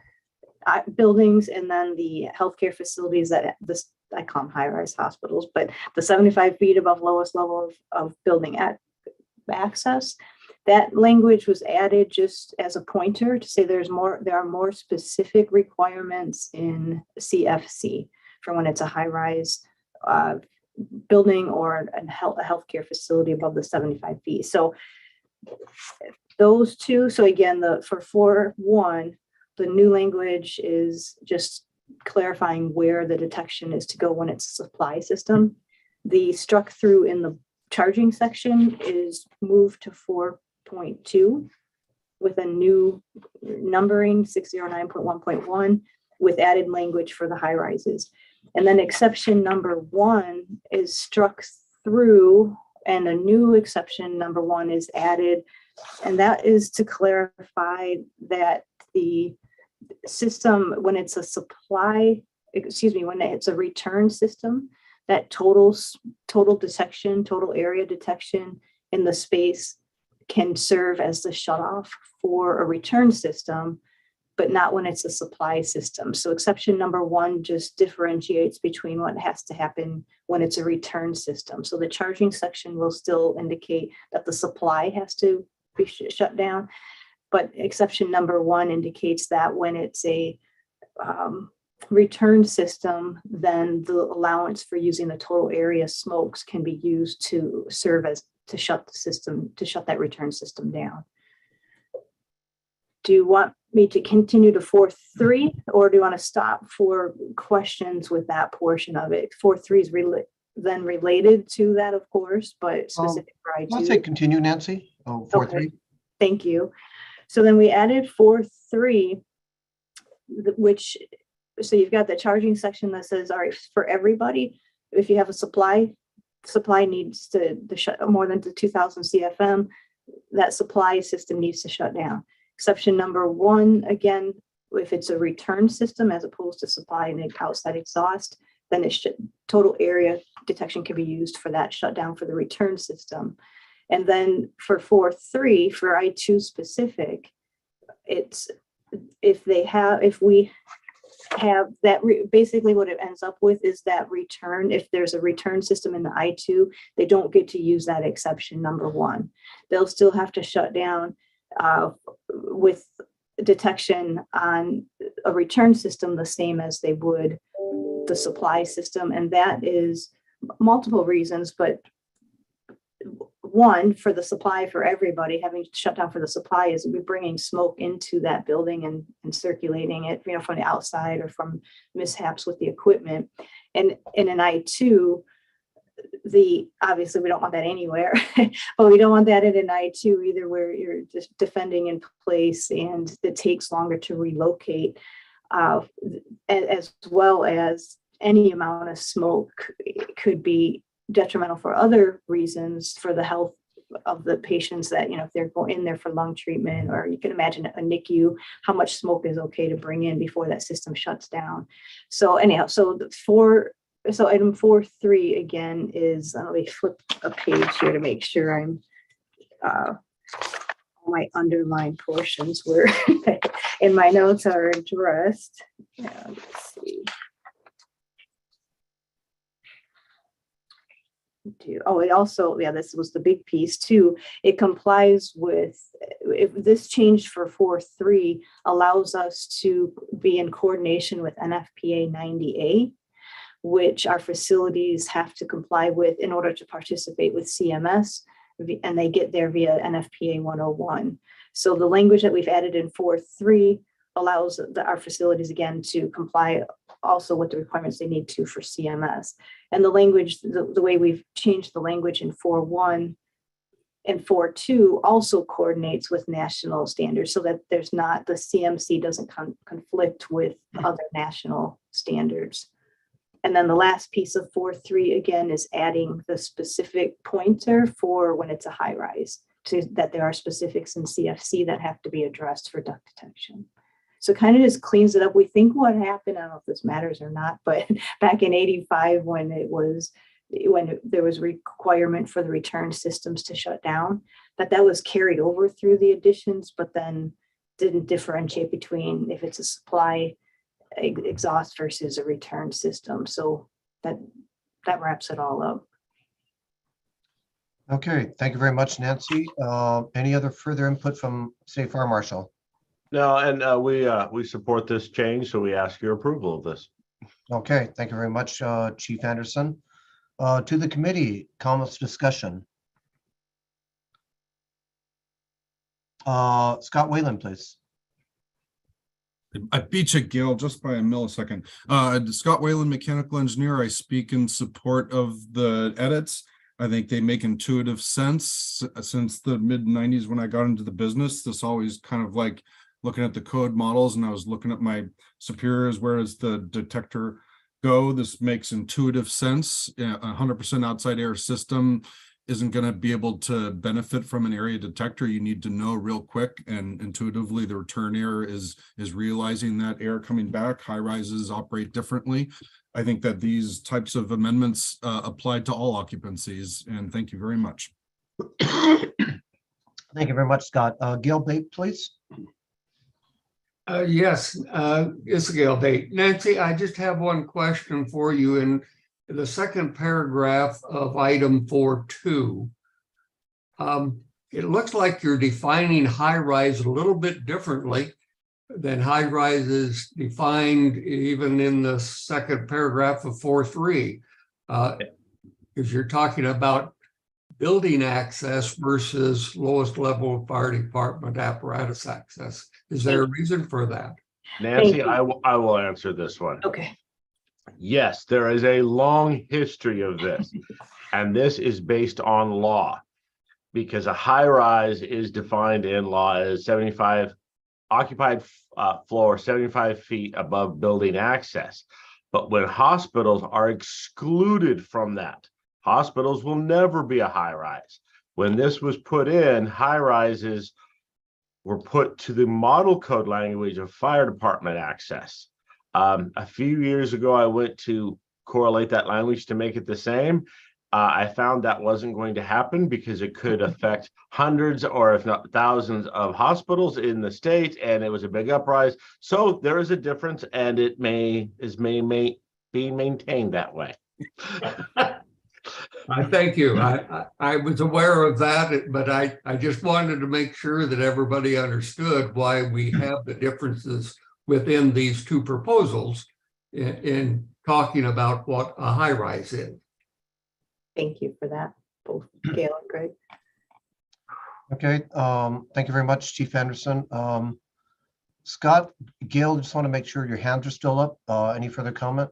buildings and then the healthcare facilities that I call them high-rise hospitals, but the 75 feet above lowest level of building access. That language was added just as a pointer to say there are more specific requirements in CFC for when it's a high-rise building or a healthcare facility above the 75 feet. So those two, so again, for 4.1, the new language is just clarifying where the detection is to go when it's a supply system. The struck through in the charging section is moved to 4.2 with a new numbering 609.1.1 with added language for the high rises. And then exception number 1 is struck through and a new exception number 1 is added. And that is to clarify that the system, when it's a when it's a return system, that total detection, total area detection in the space can serve as the shutoff for a return system, but not when it's a supply system. So exception number 1 just differentiates between what has to happen when it's a return system. So the charging section will still indicate that the supply has to be shut down, but exception number 1 indicates that when it's a return system, then the allowance for using the total area smokes can be used to serve as to shut that return system down. Do you want me to continue to 4.3 or do you want to stop for questions with that portion of it? 4.3 is then related to that, of course, but specific for I2. Let's say continue, Nancy. 4.3. Okay. Thank you. So then we added 4.3, which, so you've got the charging section that says, all right, for everybody, if you have a supply needs to shut more than 2,000 CFM, that supply system needs to shut down. Exception number 1, again, if it's a return system as opposed to supply and outside exhaust, then total area detection can be used for that shutdown for the return system. And then for 4.3, for I2 specific, it's if we have that, basically what it ends up with is that return. If there's a return system in the I2, they don't get to use that exception number 1. They'll still have to shut down with detection on a return system the same as they would the supply system. And that is multiple reasons, but 1, for the supply for everybody, having to shut down for the supply is we're bringing smoke into that building and circulating it, from the outside or from mishaps with the equipment. And in an I2, obviously we don't want that anywhere, but we don't want that in an I2 either, where you're just defending in place and it takes longer to relocate. as well as any amount of smoke could be detrimental for other reasons for the health of the patients that, if they're going in there for lung treatment, or you can imagine a NICU, how much smoke is okay to bring in before that system shuts down. So anyhow, so item 4.3 again is, let me flip a page here to make sure I'm, my underlined portions were in my notes are addressed. Yeah, let's see. It also, this was the big piece too. It complies with, if this change for 4.3 allows us to be in coordination with NFPA 90A, which our facilities have to comply with in order to participate with CMS, and they get there via NFPA 101. So the language that we've added in 4.3 allows our facilities again to comply also with the requirements they need to for CMS. And the language, the way we've changed the language in 4.1 and 4.2 also coordinates with national standards, so that there's not, the CMC doesn't conflict with other national standards. And then the last piece of 4.3 again is adding the specific pointer for when it's a high rise, to that there are specifics in CFC that have to be addressed for duct detection. So kind of just cleans it up. We think what happened, I don't know if this matters or not, but back in 85, when there was requirement for the return systems to shut down, that was carried over through the additions, but then didn't differentiate between if it's a supply exhaust versus a return system. So that wraps it all up. Okay, thank you very much, Nancy. Any other further input from State Fire Marshal? No, and we support this change, so we ask your approval of this. Okay, thank you very much, Chief Anderson. To the committee, comments, discussion. Scott Whalen, please. I beat you, Gail, just by a millisecond. Scott Whalen, mechanical engineer. I speak in support of the edits. I think they make intuitive sense. Since the mid-90s when I got into the business, this always kind of like looking at the code models, and I was looking at my superiors, where does the detector go? This makes intuitive sense. 100% outside air system isn't going to be able to benefit from an area detector. You need to know real quick, and intuitively the return air is realizing that air coming back. High rises operate differently. I think that these types of amendments apply to all occupancies, and thank you very much. Thank you very much, Scott. Gail Bate, please. Yes, it's Gail Bate. Nancy, I just have one question for you. In the second paragraph of item 4.2, it looks like you're defining high rise a little bit differently than high rise is defined even in the second paragraph of 4.3. Because you're talking about building access versus lowest level of fire department apparatus access. Is there a reason for that? Nancy, I will answer this one. Okay. Yes, there is a long history of this, and this is based on law, because a high rise is defined in law as 75 occupied floor, 75 feet above building access. But when hospitals are excluded from that, hospitals will never be a high rise. When this was put in, high rises were put to the model code language of fire department access. A few years ago, I went to correlate that language to make it the same. I found that wasn't going to happen because it could affect hundreds or if not thousands of hospitals in the state, and it was a big uprise. So there is a difference, and it may be maintained that way. Thank you. I was aware of that, but I just wanted to make sure that everybody understood why we have the differences within these two proposals in talking about what a high rise is. Thank you for that, both Gail and Greg. Okay, thank you very much, Chief Anderson. Scott, Gail, just want to make sure your hands are still up. Any further comment?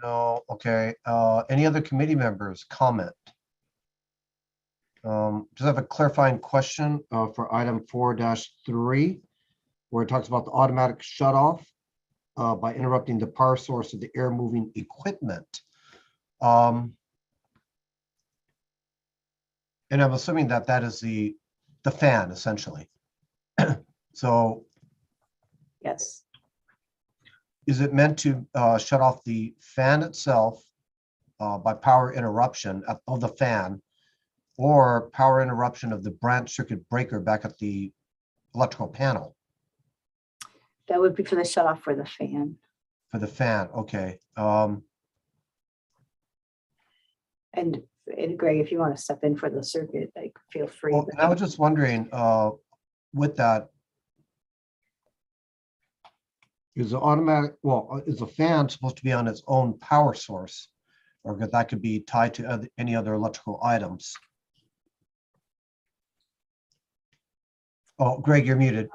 No, okay. Any other committee members comment? Just have a clarifying question for item 4-3. where it talks about the automatic shut off by interrupting the power source of the air moving equipment. And I'm assuming that that is the fan essentially. So Yes. is it meant to shut off the fan itself by power interruption of the fan, or power interruption of the branch circuit breaker back at the electrical panel? That would be for the shut off for the fan. For the fan, okay. And Greg, if you want to step in for the circuit, like feel free. Well, and I was just wondering, with that, is the automatic, well, is the fan supposed to be on its own power source? Or that could be tied to any other electrical items? Oh, Greg, you're muted.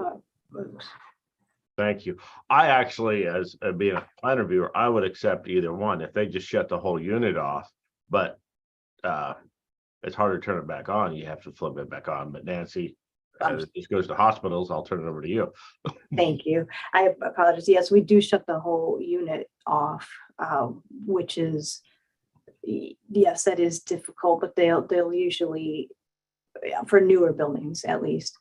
Thank you. I actually, as being a planner viewer, I would accept either one if they just shut the whole unit off, but it's hard to turn it back on. You have to flip it back on. But Nancy, as this goes to hospitals, I'll turn it over to you. Thank you. I apologize. Yes, we do shut the whole unit off, which is, yes, that is difficult, but they'll usually, for newer buildings at least,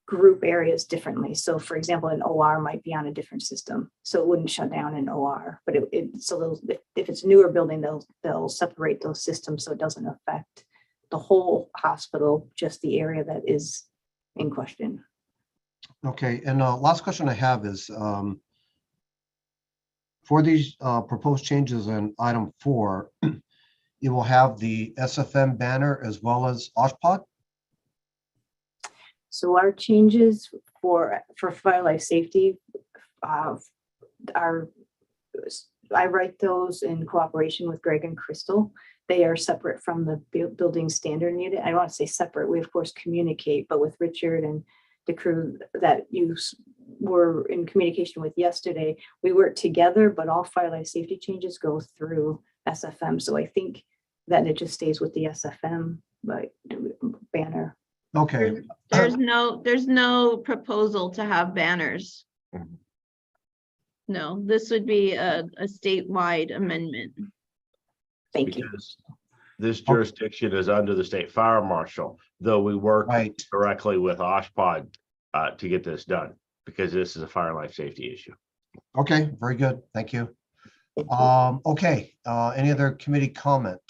group areas differently. So for example, an OR might be on a different system, so it wouldn't shut down an OR. But if it's a newer building, they'll separate those systems so it doesn't affect the whole hospital, just the area that is in question. Okay, and last question I have is, for these proposed changes in item 4, you will have the SFM banner as well as OSHPD? So our changes for fire life safety I write those in cooperation with Greg and Crystal. They are separate from the building standard unit. I don't want to say separate. We of course communicate, but with Richard and the crew that you were in communication with yesterday, we work together, but all fire life safety changes go through SFM. So I think that it just stays with the SFM banner. Okay. There's no proposal to have banners. No, this would be a statewide amendment. Thank you. Because this jurisdiction is under the state fire marshal, though we work directly with OSHPD to get this done, because this is a fire life safety issue. Okay, very good. Thank you. Okay, any other committee comment?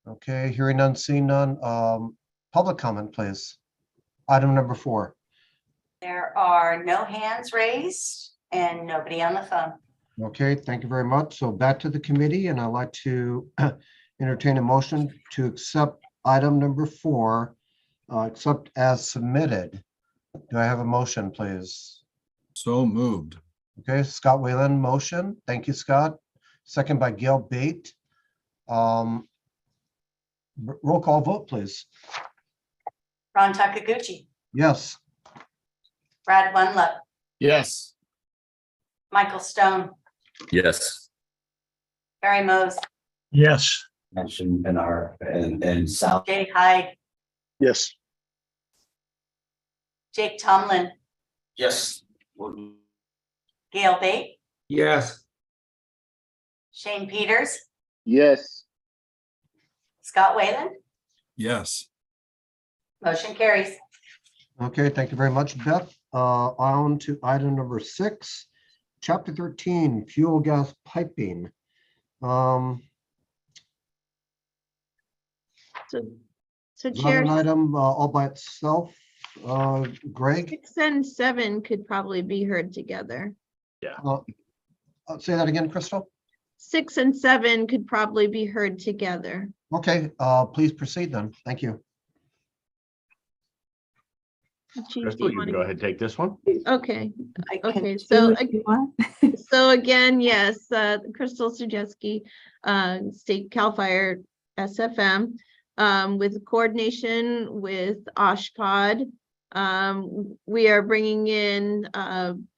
Okay, hearing none, seeing none. Public comment, please. Item number 4. There are no hands raised and nobody on the phone. Okay, thank you very much. So back to the committee, and I'd like to entertain a motion to accept item number 4, accept as submitted. Do I have a motion, please? So moved. Okay, Scott Whalen, motion. Thank you, Scott. Second by Gail Bate. Roll call vote, please. Ron Takaguchi, Yes. Brad Wunluck, Yes. Michael Stone, Yes. Barry Mose, Yes. Mentioned in our, and South. Jay Hyde, Yes. Jake Tomlin, Yes. Gail Bate, Yes. Shane Peters, Yes. Scott Whalen, Yes. motion carries. Okay, thank you very much, Beth. On to item number 6, chapter 13, fuel gas piping. So Is that Chair, an item all by itself? Greg? 6 and 7 could probably be heard together. Yeah. Say that again, Crystal. 6 and 7 could probably be heard together. Okay, please proceed then. Thank you. Chief, do Crystal, you wanna- can go ahead and take this one. Okay, I can okay, do so if you want. so again, yes, Crystal Sujeski, State CAL FIRE SFM, with coordination with OSHPD. We are bringing in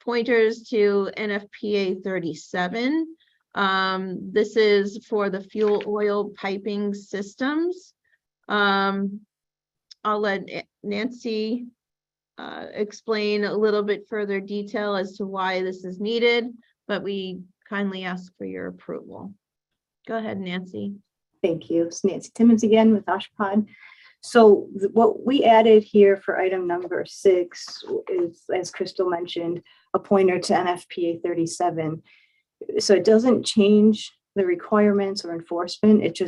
pointers to NFPA 37. This is for the fuel oil piping systems. I'll let Nancy explain a little bit further detail as to why this is needed, but we kindly ask for your approval. Go ahead, Nancy. Thank you. It's Nancy Timmons again with Oshpod. So what we added here for item number 6 is, as Crystal mentioned, a pointer to NFPA 37. So it doesn't change the requirements or enforcement. It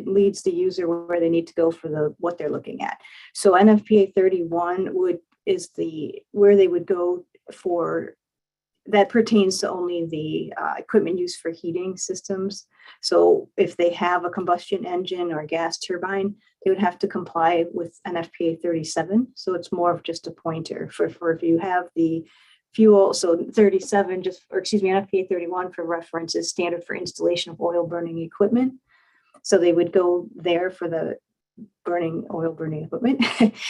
leads the user where they need to go for what they're looking at. So NFPA 31 is where they would go for. That pertains to only the equipment used for heating systems. So if they have a combustion engine or a gas turbine, they would have to comply with NFPA 37. So it's more of just a pointer for if you have the fuel. So 37, NFPA 31 for reference is standard for installation of oil burning equipment. So they would go there for the oil burning equipment.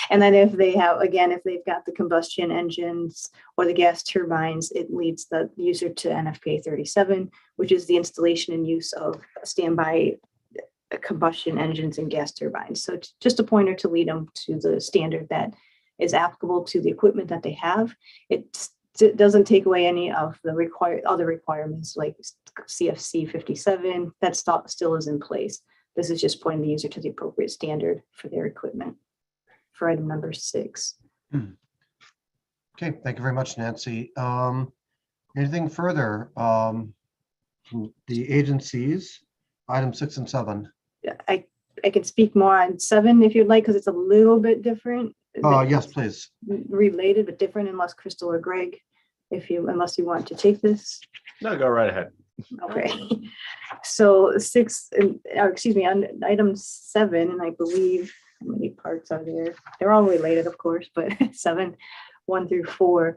And then if they've got the combustion engines or the gas turbines, it leads the user to NFPA 37, which is the installation and use of standby combustion engines and gas turbines. So it's just a pointer to lead them to the standard that is applicable to the equipment that they have. It doesn't take away any of the other requirements like CFC 57. That still is in place. This is just pointing the user to the appropriate standard for their equipment for item number 6. Okay, thank you very much, Nancy. Anything further from the agencies? Item 6 and 7. I can speak more on 7 if you'd like, because it's a little bit different. Yes, please. Related but different, unless Crystal or Greg, unless you want to take this. No, go right ahead. Okay. So on item 7, and I believe how many parts are there? They're all related, of course, but 7, 1 through 4,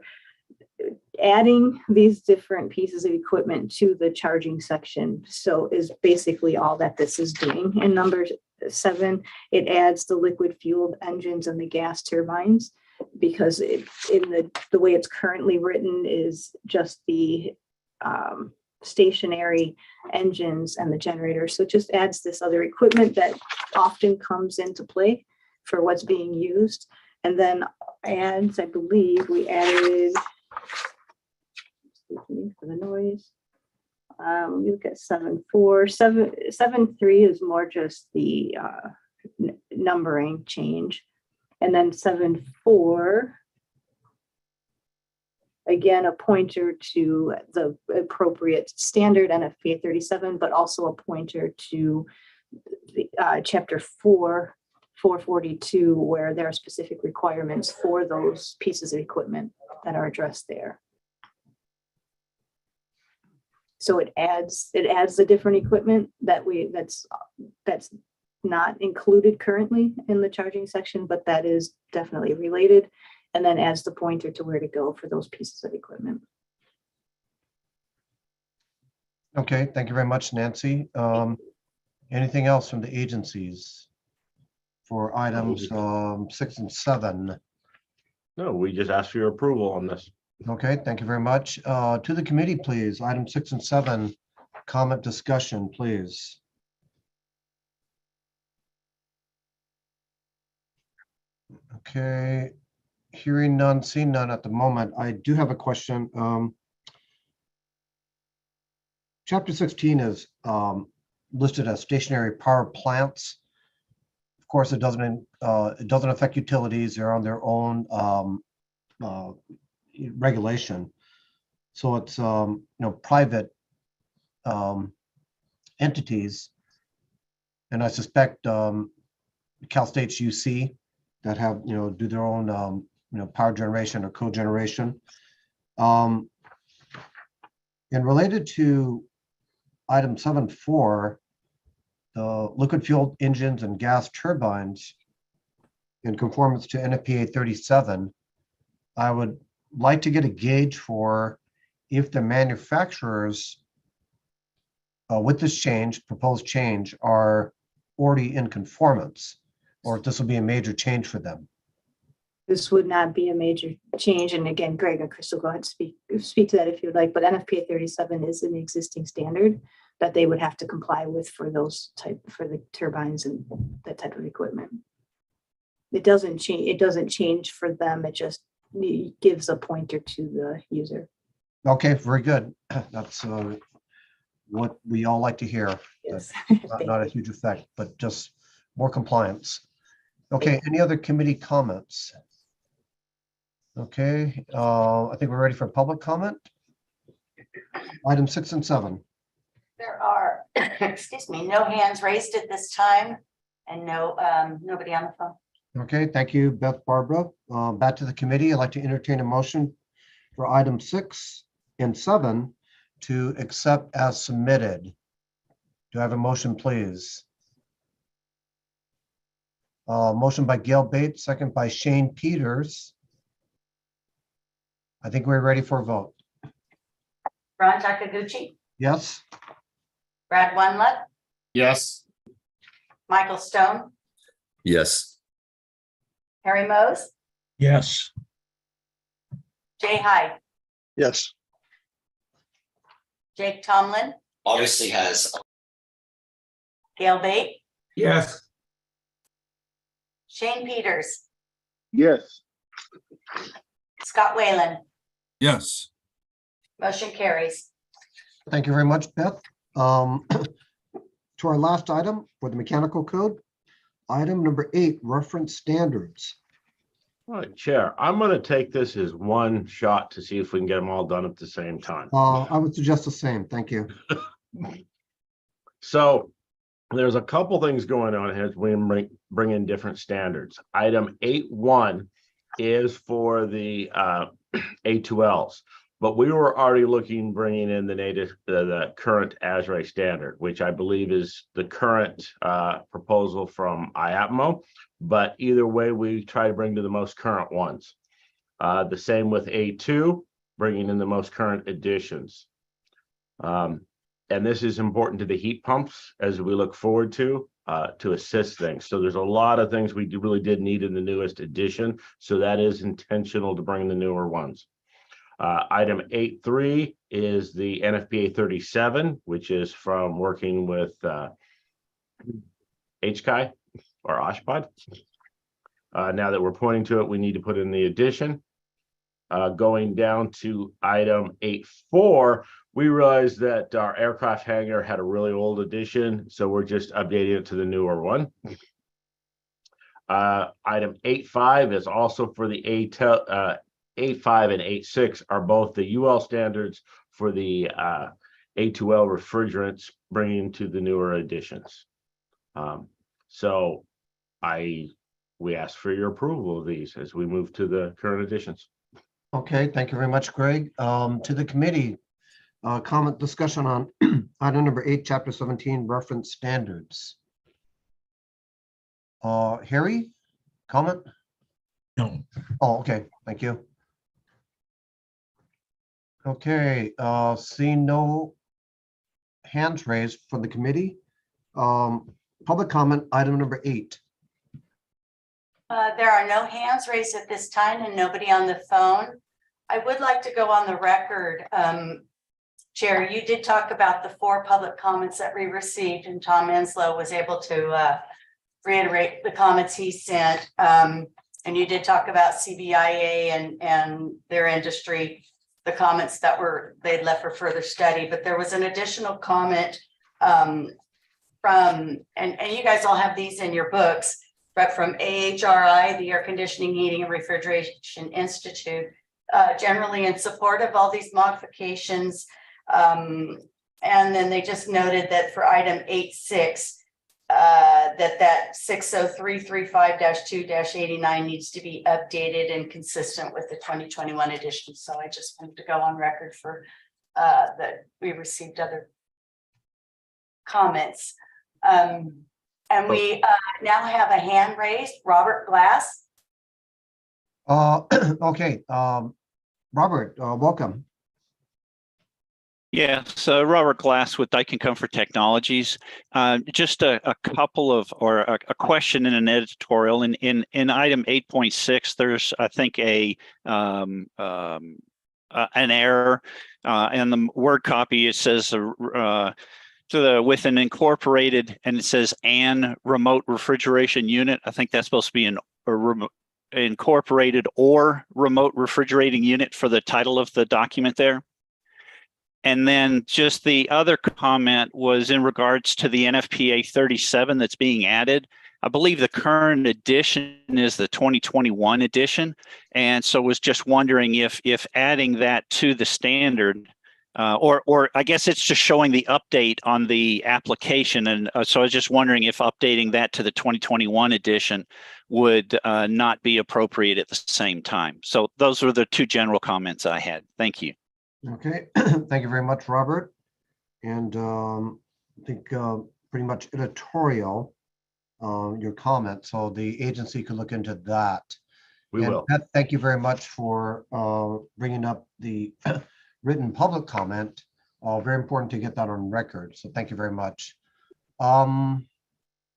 adding these different pieces of equipment to the charging section. So is basically all that this is doing. In number 7, it adds the liquid fueled engines and the gas turbines, because in the way it's currently written is just the stationary engines and the generators. So it just adds this other equipment that often comes into play for what's being used. And then adds, I believe we added, for the noise, we look at 7.4, 7.3 is more just the numbering change. And then 7.4, again, a pointer to the appropriate standard NFPA 37, but also a pointer to the, chapter 4, 442, where there are specific requirements for those pieces of equipment that are addressed there. So it adds the different equipment that's not included currently in the charging section, but that is definitely related, and then adds the pointer to where to go for those pieces of equipment. Okay, thank you very much, Nancy. Anything else from the agencies for items 6 and 7? No, we just asked for your approval on this. Okay, thank you very much. To the committee, please. Item 6 and 7, comment discussion, please. Okay, hearing none, seeing none at the moment. I do have a question. Chapter 16 is listed as stationary power plants. Of course, it doesn't affect utilities. They're on their own regulation. So it's private entities, and I suspect Cal State's UC that have do their own power generation or cogeneration. And related to item 7.4, the liquid fueled engines and gas turbines in conformance to NFPA 37, I would like to get a gauge for if the manufacturers with this proposed change, are already in conformance, or if this will be a major change for them. This would not be a major change. And again, Greg and Crystal, go ahead and speak to that if you'd like, but NFPA 37 is an existing standard that they would have to comply with for the turbines and that type of equipment. it doesn't change for them. It just gives a pointer to the user. Okay, very good. That's what we all like to hear. Yes. Not a huge effect, but just more compliance. Okay, any other committee comments? Okay, I think we're ready for public comment. Item 6 and 7. There are, excuse me, no hands raised at this time and nobody on the phone. Okay, thank you, Beth Barbara. Back to the committee. I'd like to entertain a motion for item 6 and 7 to accept as submitted. Do I have a motion, please? Motion by Gail Bates, second by Shane Peters. I think we're ready for a vote. Ron Takaguchi, Yes? Brad Wunlett, Yes. Michael Stone, Yes. Harry Mose, Yes. Jay Hyde, Yes. Jake Tomlin, Obviously has. Gail Bate, Yes. Shane Peters, Yes. Scott Whalen. Yes. Motion carries. Thank you very much, Beth. To our last item for the mechanical code, item number 8, reference standards. All right, Chair, I'm going to take this as one shot to see if we can get them all done at the same time. I would suggest the same. Thank you. So there's a couple things going on here as we bring in different standards. Item 8.1 is for the A2Ls, but we were already bringing in the current ASHRAE standard, which I believe is the current proposal from IAPMO. But either way, we try to bring to the most current ones. The same with A2, bringing in the most current additions. And this is important to the heat pumps as we look forward to assist things. So there's a lot of things we really did need in the newest edition. So that is intentional to bring the newer ones. Item 8.3 is the NFPA 37, which is from working with HCI or OSHPD. Now that we're pointing to it, we need to put in the addition. Going down to item 8.4, we realized that our aircraft hangar had a really old edition, so we're just updating it to the newer one. Item 8.5 is also for the 8.5 and 8.6 are both the UL standards for the A2L refrigerants, bringing to the newer editions. So we ask for your approval of these as we move to the current editions. Okay, thank you very much, Greg. To the committee, comment discussion on item number 8, chapter 17, reference standards. Harry, comment? No. Oh, okay, thank you. Okay, seeing no hands raised from the committee. Public comment, item number 8. There are no hands raised at this time and nobody on the phone. I would like to go on the record. Chair, you did talk about the 4 public comments that we received, and Tom Enslow was able to reiterate the comments he sent. And you did talk about CBIA and their industry, the comments that they'd left for further study, but there was an additional comment from, and you guys all have these in your books, but from AHRI, the Air Conditioning, Heating and Refrigeration Institute, generally in support of all these modifications. And then they just noted that for item 8.6, that 60335-2-89 needs to be updated and consistent with the 2021 edition. So I just wanted to go on record for that we received other comments. And we now have a hand raised, Robert Glass. Okay, Robert, welcome. Yeah, so Robert Glass with Daikin Comfort Technologies. Just a couple of, or a question in an editorial. In item 8.6, there's, I think, an error. In the word copy, it says with an incorporated, and it says an remote refrigeration unit. I think that's supposed to be an incorporated or remote refrigerating unit for the title of the document there. And then just the other comment was in regards to the NFPA 37 that's being added. I believe the current edition is the 2021 edition. And so was just wondering if adding that to the standard, or I guess it's just showing the update on the application. And so I was just wondering if updating that to the 2021 edition would not be appropriate at the same time. So those were the two general comments I had. Thank you. Okay, thank you very much, Robert. And I think pretty much editorial, your comment, so the agency could look into that. We And will. Beth, thank you very much for bringing up the written public comment. Very important to get that on record, so thank you very much. So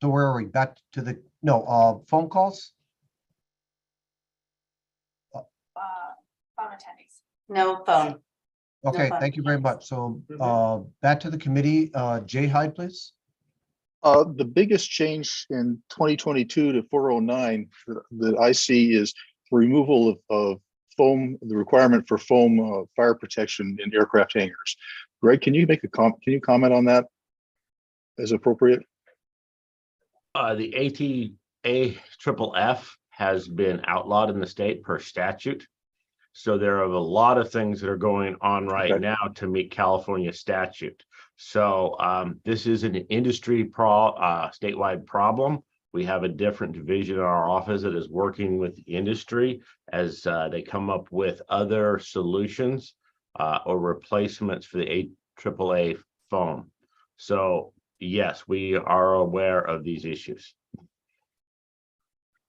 where are we? Back to the, phone calls? Phone attendees. No phone. Okay, phone. thank you very much. So back to the committee, Jay Hyde, please. The biggest change in 2022 to 409 that I see is the removal of foam, the requirement for foam fire protection in aircraft hangars. Greg, can you make can you comment on that as appropriate? The ATAFFF has been outlawed in the state per statute. So there are a lot of things that are going on right now to meet California statute. So this is an industry statewide problem. We have a different division in our office that is working with the industry as they come up with other solutions or replacements for the AAA foam. So yes, we are aware of these issues.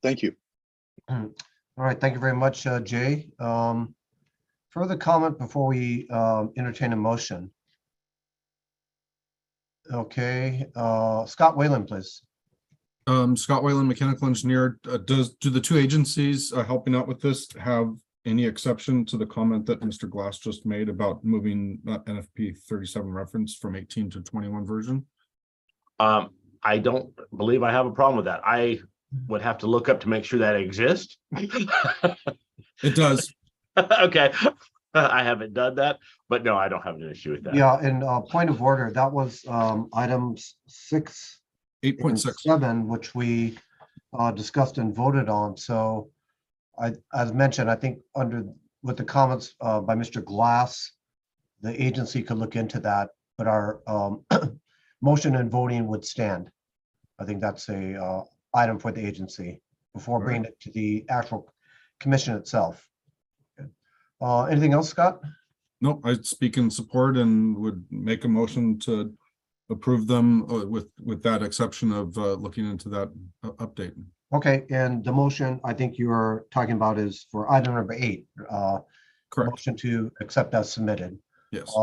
Thank you. All right, thank you very much, Jay. Further comment before we entertain a motion? Okay, Scott Whalen, please. Scott Whalen, mechanical engineer. Do the two agencies helping out with this have any exception to the comment that Mr. Glass just made about moving NFP 37 reference from 18 to 21 version? I don't believe I have a problem with that. I would have to look up to make sure that exists. It does. Okay. I haven't done that, but no, I don't have an issue with that. Yeah, and point of order, that was items 6, 8.6, 7, which we discussed and voted on. So as mentioned, I think with the comments by Mr. Glass, the agency could look into that, but our motion and voting would stand. I think that's a item for the agency before bringing it to the actual commission itself. Anything else, Scott? Nope, I speak in support and would make a motion to approve them with that exception of looking into that update. Okay, and the motion I think you are talking about is for item number 8. Correct. Motion to accept as submitted. Yes.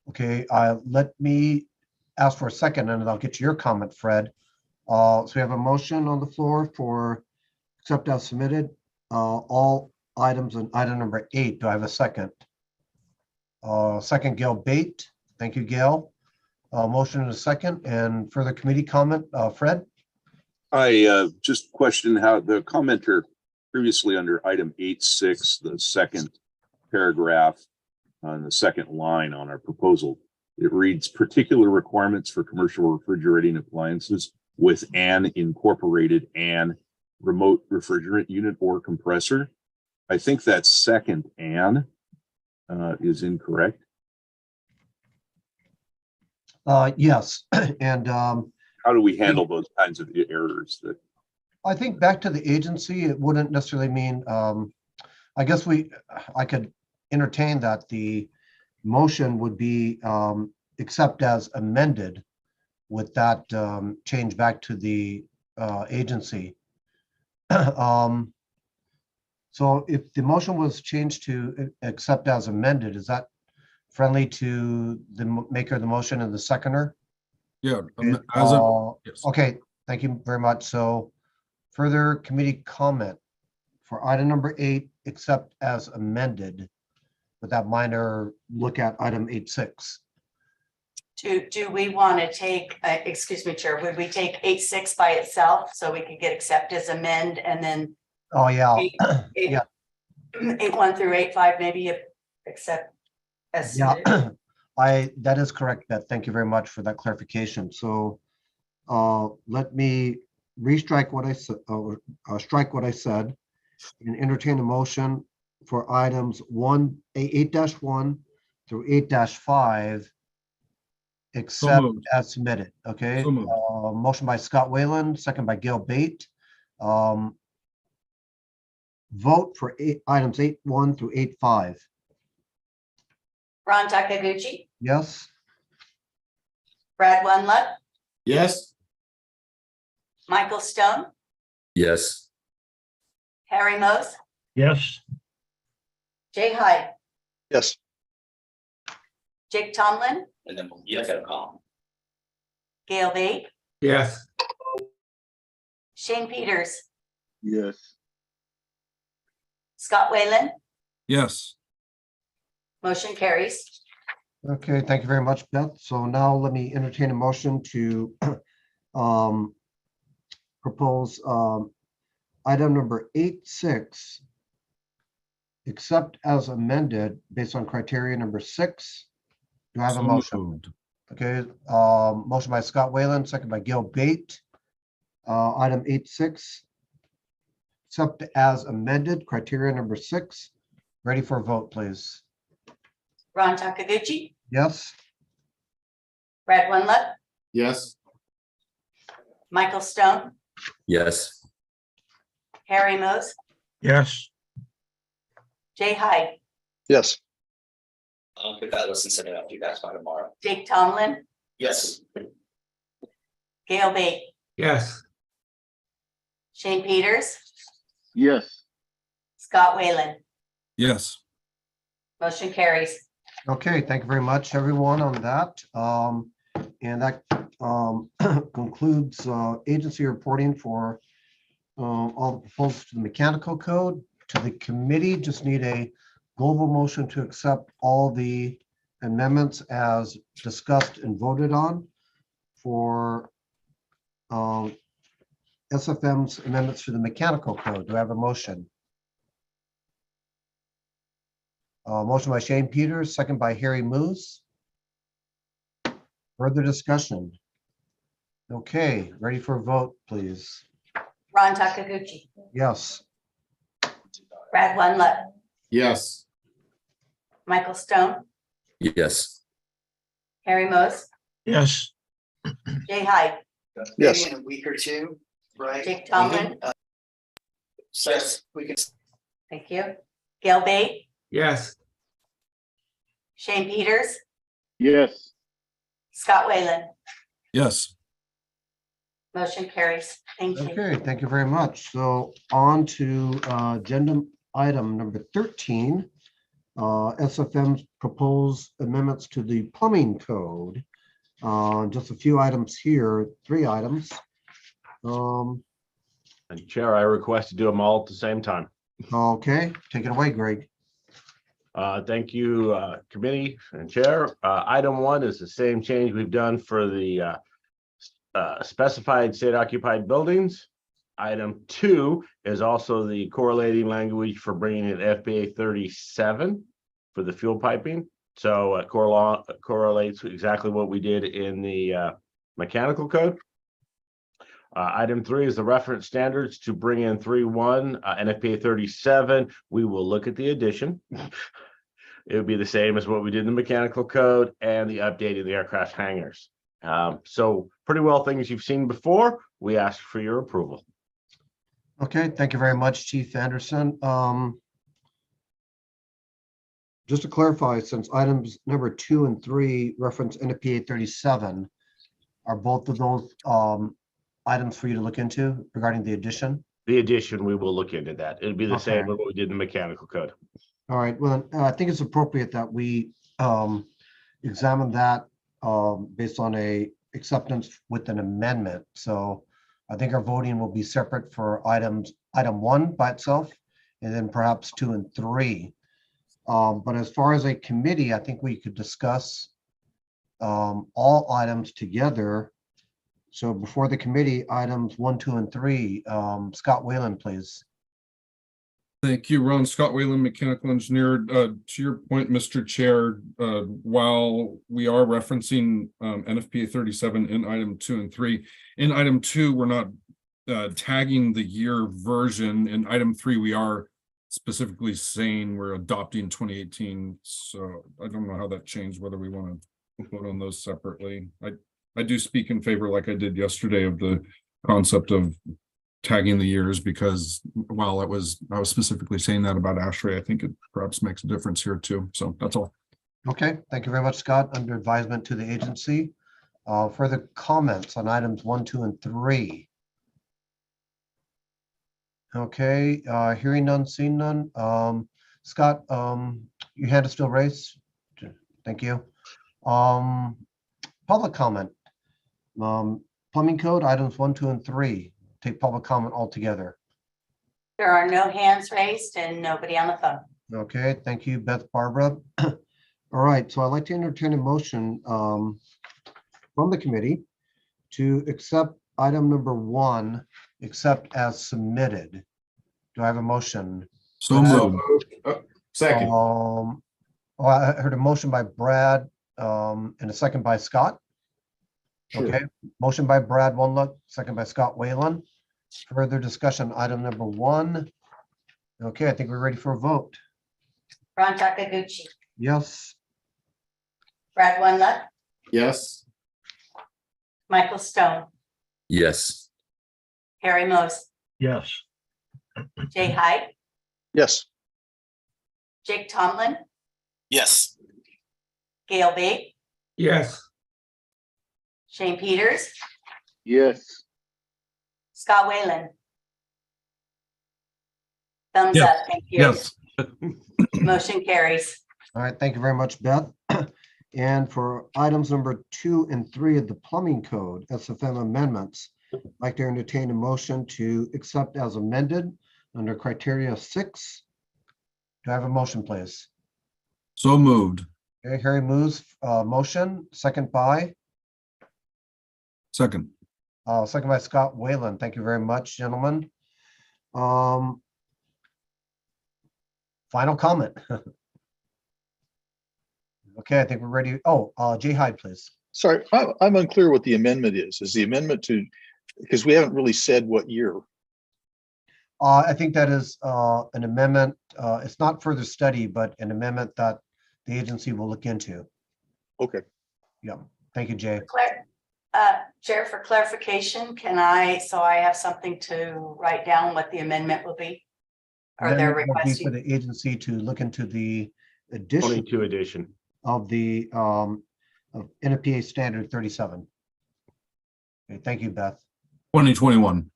Okay, let me ask for a second and then I'll get to your comment, Fred. So we have a motion on the floor for accept as submitted. All items in item number 8. Do I have a second? Second, Gail Bate. Thank you, Gail. Motion and a second, and further committee comment, Fred? I just questioned how the commenter previously under item 8.6, the second paragraph on the second line on our proposal, it reads particular requirements for commercial refrigerating appliances with an incorporated and remote refrigerant unit or compressor. I think that second "and" is incorrect. Yes, and how do we handle those kinds of errors? That I think back to the agency, it wouldn't necessarily mean. I guess I could entertain that the motion would be accept as amended with that change back to the agency. So if the motion was changed to accept as amended, is that friendly to the maker of the motion and the seconder? Yeah. Okay, thank you very much. So further committee comment for item number 8, accept as amended with that minor look at item 8.6. Do we want to take, excuse me, Chair, would we take 8.6 by itself so we could get accept as amend and then Oh, yeah. 8.1 through 8.5 maybe accept as submitted? Yeah, that is correct, Beth. Thank you very much for that clarification. So let me restrike what I said, strike what I said and entertain a motion for items 8-1 through 8-5 except moved. as submitted. Okay. So moved. Motion by Scott Whalen, second by Gail Bate. Vote for items 8-1 through 8-5. Ron Takaguchi, Yes. Brad Wunluck, Yes. Michael Stone, Yes. Harry Mose, Yes. Jay Hyde, Yes. Jake Tomlin, And then you got a call. Gail Bate, Yes. Shane Peters, Yes. Scott Whalen, Yes. motion carries. Okay, thank you very much, Beth. So now let me entertain a motion to propose item number 8.6, except as amended based on criteria number 6. Do I have a So motion? moved. Okay, motion by Scott Whalen, second by Gail Bate. Item 8.6, except as amended, criteria number 6. Ready for a vote, please. Ron Takaguchi, Yes. Brad Wunluck, Yes. Michael Stone, Yes. Harry Mose, Yes. Jay Hyde, Yes. I'll get that list and send it out to you guys by tomorrow. Jake Tomlin, Yes. Gail Bate, Yes. Shane Peters, Yes. Scott Whalen, Yes. motion carries. Okay, thank you very much, everyone, on that. And that concludes agency reporting for all the proposals to the mechanical code. To the committee, just need a global motion to accept all the amendments as discussed and voted on for SFM's amendments to the mechanical code. Do I have a motion? Motion by Shane Peters, second by Harry Moose. Further discussion? Okay, ready for a vote, please. Ron Takaguchi, Yes. Brad Wunluck, Yes. Michael Stone, Yes. Harry Mose, Yes. Jay Hyde, Yes. Maybe in a week or two, right? Jake Tomlin, So we can. thank you. Gail Bate, Yes. Shane Peters, Yes. Scott Whalen, Yes. motion carries. Thank you. Okay, thank you very much. So on to agenda item number 13, SFM's proposed amendments to the plumbing code. Just a few items here, 3 items. And Chair, I request to do them all at the same time. Okay, take it away, Greg. Thank you, committee and chair. Item 1 is the same change we've done for the specified state occupied buildings. Item 2 is also the correlating language for bringing in FBA 37 for the fuel piping. So it correlates exactly what we did in the mechanical code. Item 3 is the reference standards to bring in 3.1 NFPA 37. We will look at the addition. It would be the same as what we did in the mechanical code and the updating the aircraft hangars. So pretty well things you've seen before. We ask for your approval. Okay, thank you very much, Chief Anderson. Just to clarify, since items number 2 and 3 reference NFPA 37, are both of those items for you to look into regarding the addition? The addition, we will look into that. It'll be the same Okay. as what we did in the mechanical code. All right, well, I think it's appropriate that we examine that based on a acceptance with an amendment. So I think our voting will be separate for item 1 by itself, and then perhaps 2 and 3. But as far as a committee, I think we could discuss all items together. So before the committee, items 1, 2, and 3, Scott Whalen, please. Thank you, Ron. Scott Whalen, mechanical engineer. To your point, Mr. Chair, while we are referencing NFPA 37 in item 2 and 3, in item 2, we're not tagging the year version. In item 3, we are specifically saying we're adopting 2018. So I don't know how that changed, whether we want to vote on those separately. I do speak in favor, like I did yesterday, of the concept of tagging the years, because while I was specifically saying that about ASHRAE, I think it perhaps makes a difference here too. So that's all. Okay, thank you very much, Scott. Under advisement to the agency. Further comments on items 1, 2, and 3? Okay, hearing none, seeing none. Scott, your hand is still raised. Thank you. Public comment. Plumbing code items 1, 2, and 3. Take public comment altogether. There are no hands raised and nobody on the phone. Okay, thank you, Beth, Barbara. All right, so I'd like to entertain a motion from the committee to accept item number 1, except as submitted. Do I have a motion? So moved. Second. I heard a motion by Brad and a second by Scott. Sure. Okay, motion by Brad Wunluck, second by Scott Whalen. Further discussion, item number 1. Okay, I think we're ready for a vote. Ron Takaguchi, Yes. Brad Wunluck, Yes. Michael Stone, Yes. Harry Mose, Yes. Jay Hyde, Yes. Jake Tomlin, Yes. Gail Bate, Yes. Shane Peters, Yes. Scott Whalen. Thumbs Yes. up, thank you. Yes. Motion carries. All right, thank you very much, Beth. And for items number 2 and 3 of the plumbing code, SFM amendments, I'd like to entertain a motion to accept as amended under criteria 6. Do I have a motion, please? So moved. Okay, Harry moves, motion, second by Second. Scott Whalen. Thank you very much, gentlemen. Final comment. Okay, I think we're ready. Oh, Jay Hyde, please. Sorry, I'm unclear what the amendment is. Is the amendment to, because we haven't really said what year. I think that is an amendment. It's not further study, but an amendment that the agency will look into. Okay. Yeah, thank you, Jay. Chair, for clarification, I have something to write down what the amendment will be? Or they're Amendment will be for requesting? the agency to look into the addition 22 edition. of the of NFPA standard 37. Okay, thank you, Beth. 2021.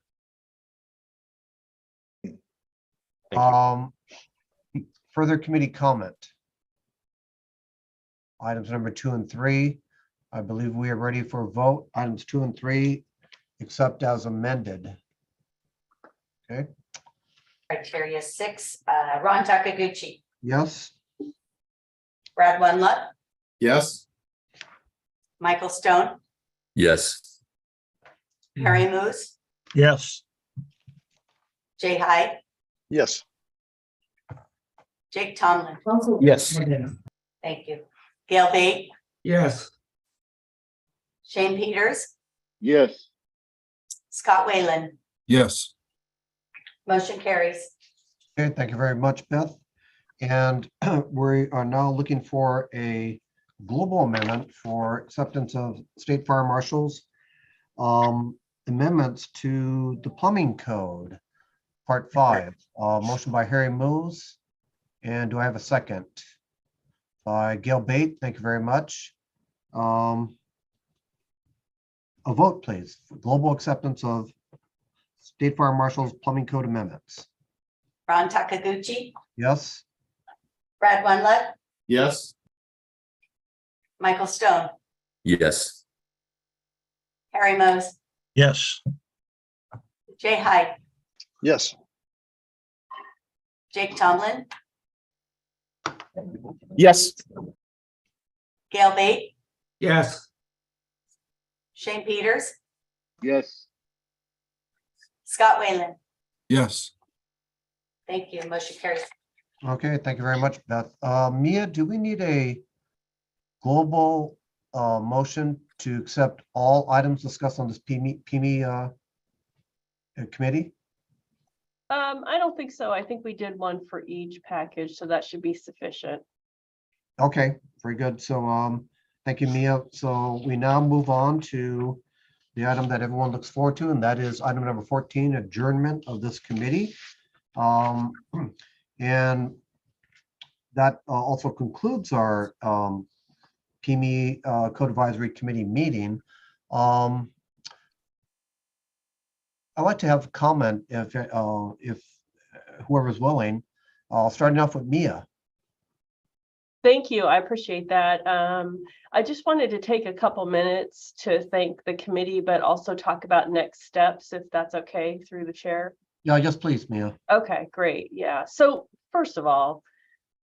Thank you. Further committee comment. Items number 2 and 3. I believe we are ready for a vote. Items 2 and 3, except as amended. Okay, Criteria 6, Ron Takaguchi, yes. Brad Wunluck, Yes. Michael Stone, Yes. Harry Moose, Yes. Jay Hyde, Yes. Jake Tomlin. Yes. Thank you. Gail Bate, Yes. Shane Peters, Yes. Scott Whalen. Yes. Motion carries. Okay, thank you very much, Beth. And we are now looking for a global amendment for acceptance of state fire marshals amendments to the plumbing code, part 5. Motion by Harry Moose. And do I have a second? By Gail Bate. Thank you very much. A vote, please, for global acceptance of state fire marshals plumbing code amendments. Ron Takaguchi, Yes. Brad Wunluck, Yes. Michael Stone, Yes. Harry Mose, Yes. Jay Hyde, Yes. Jake Tomlin, Yes. Gail Bate, Yes. Shane Peters, Yes. Scott Whalen. Yes. Thank you. Motion carries. Okay, thank you very much, Beth. Mia, do we need a global motion to accept all items discussed on this PEME committee? I don't think so. I think we did one for each package, so that should be sufficient. Okay, very good. So thank you, Mia. So we now move on to the item that everyone looks forward to, and that is item number 14, adjournment of this committee. And that also concludes our PEME Code Advisory Committee meeting. I'd like to have a comment if whoever's willing, starting off with Mia. Thank you. I appreciate that. I just wanted to take a couple minutes to thank the committee, but also talk about next steps, if that's okay, through the chair. Yeah, yes, please, Mia. Okay, great. Yeah. So first of all,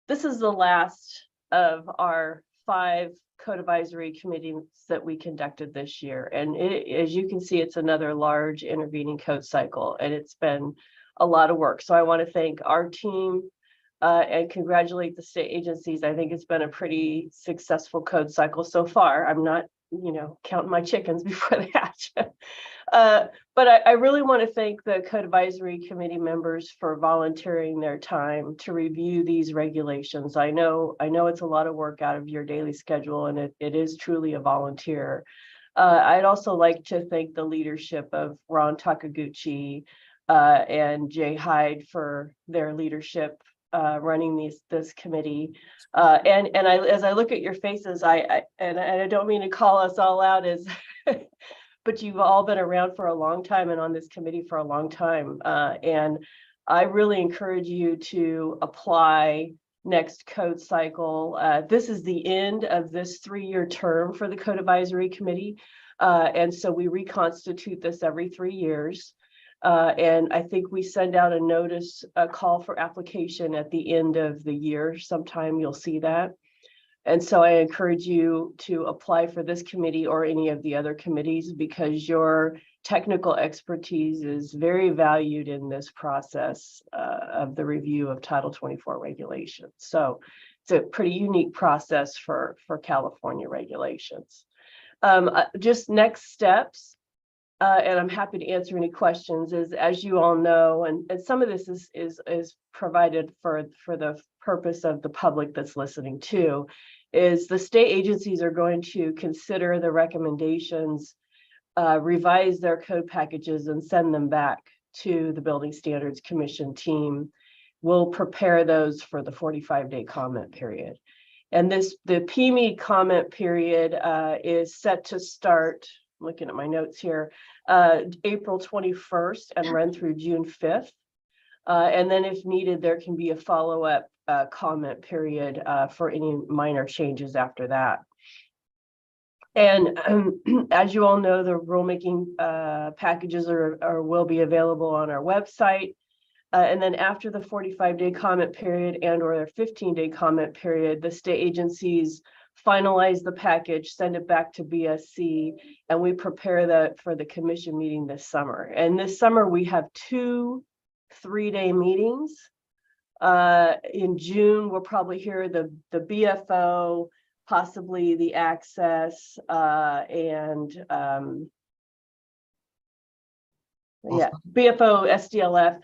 this is the last of our 5 code advisory committees that we conducted this year. And as you can see, it's another large intervening code cycle, and it's been a lot of work. So I want to thank our team and congratulate the state agencies. I think it's been a pretty successful code cycle so far. I'm not, counting my chickens before they hatch. But I really want to thank the Code Advisory Committee members for volunteering their time to review these regulations. I know it's a lot of work out of your daily schedule, and it is truly a volunteer. I'd also like to thank the leadership of Ron Takaguchi and Jay Hyde for their leadership running this committee. And as I look at your faces, I don't mean to call us all out as but you've all been around for a long time and on this committee for a long time. And I really encourage you to apply next code cycle. This is the end of this 3-year term for the Code Advisory Committee. And so we reconstitute this every 3 years. And I think we send out a call for application at the end of the year. Sometime you'll see that. And so I encourage you to apply for this committee or any of the other committees, because your technical expertise is very valued in this process of the review of Title 24 regulations. So it's a pretty unique process for California regulations. Just next steps, and I'm happy to answer any questions, is, as you all know, and some of this is provided for the purpose of the public that's listening too, is the state agencies are going to consider the recommendations, revise their code packages, and send them back to the Building Standards Commission team. We'll prepare those for the 45-day comment period. And the PEME comment period is set to start, looking at my notes here, April 21st and run through June 5th. And then if needed, there can be a follow-up comment period for any minor changes after that. And as you all know, the rulemaking packages will be available on our website. And then after the 45-day comment period and or their 15-day comment period, the state agencies finalize the package, send it back to BSC, and we prepare that for the commission meeting this summer. And this summer we have 2 3-day meetings. In June, we'll probably hear the BFO, possibly the access, and BFO, SDLF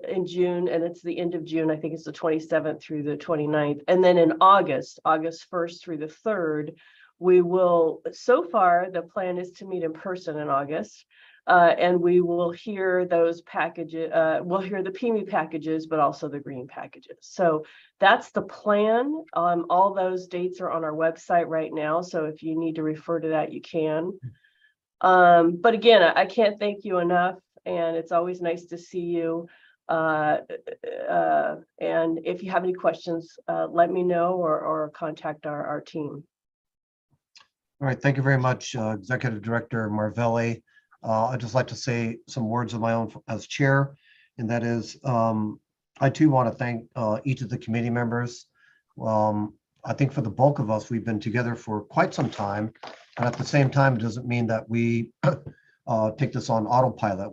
in June, and it's the end of June. I think it's the 27th through the 29th. And then in August 1st through the 3rd, we will, so far, the plan is to meet in person in August. And we will hear those packages, we'll hear the PEME packages, but also the green packages. So that's the plan. All those dates are on our website right now. So if you need to refer to that, you can. But again, I can't thank you enough. And it's always nice to see you. And if you have any questions, let me know or contact our team. All right, thank you very much, Executive Director Marvelli. I'd just like to say some words of my own as chair, and that is, I too want to thank each of the committee members. I think for the bulk of us, we've been together for quite some time. And at the same time, it doesn't mean that we take this on autopilot.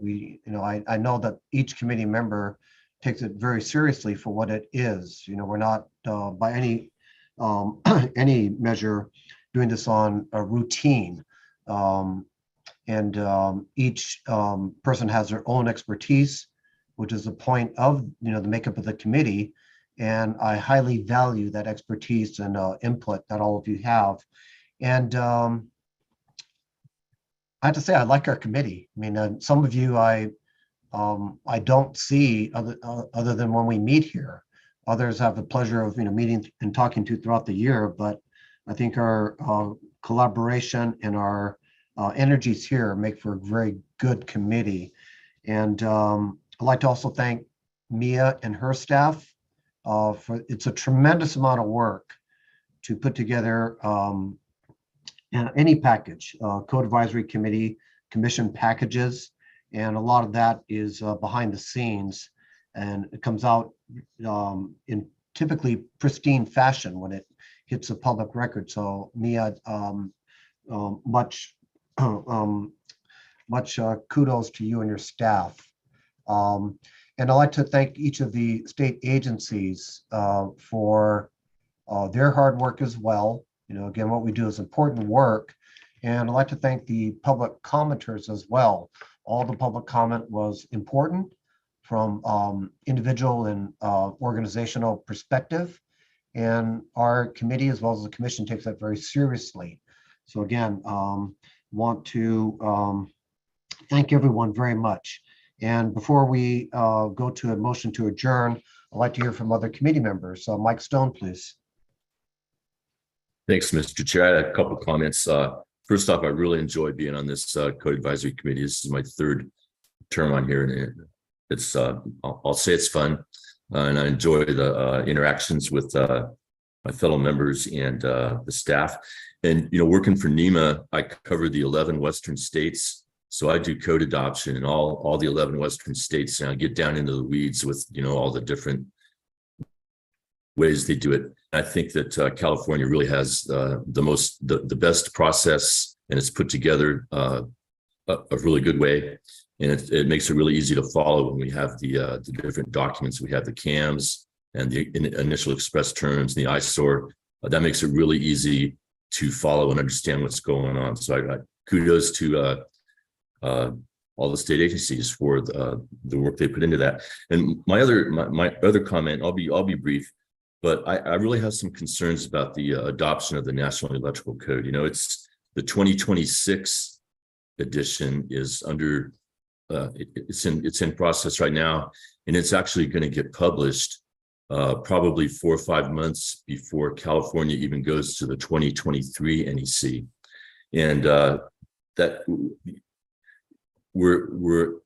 I know that each committee member takes it very seriously for what it is. We're not by any measure doing this on a routine. Each person has their own expertise, which is the point of the makeup of the committee. And I highly value that expertise and input that all of you have. And I have to say, I like our committee. I mean, some of you I don't see other than when we meet here. Others have the pleasure of meeting and talking to throughout the year. But I think our collaboration and our energies here make for a very good committee. And I'd like to also thank Mia and her staff. It's a tremendous amount of work to put together any package, code advisory committee, commission packages, and a lot of that is behind the scenes, and it comes out in typically pristine fashion when it hits a public record. So Mia, much kudos to you and your staff. And I'd like to thank each of the state agencies for their hard work as well. Again, what we do is important work. And I'd like to thank the public commenters as well. All the public comment was important from individual and organizational perspective. And our committee, as well as the commission, takes that very seriously. So again, want to thank everyone very much. And before we go to a motion to adjourn, I'd like to hear from other committee members. So Mike Stone, please. Thanks, Mr. Chair. I had a couple of comments. First off, I really enjoy being on this code advisory committee. This is my third term on here, and it's I'll say it's fun, and I enjoy the interactions with my fellow members and the staff. And working for NEMA, I cover the 11 Western states, so I do code adoption in all the 11 Western states, and I get down into the weeds with all the different ways they do it. I think that California really has the best process, and it's put together a really good way, and it makes it really easy to follow when we have the different documents. We have the CAMs and the initial express terms, and the ISOR. That makes it really easy to follow and understand what's going on. So I kudos to all the state agencies for the work they put into that. And my other comment, I'll be brief. But I really have some concerns about the adoption of the National Electrical Code. It's the 2026 edition is under, it's in process right now, and it's actually going to get published probably 4 or 5 months before California even goes to the 2023 NEC, and that we're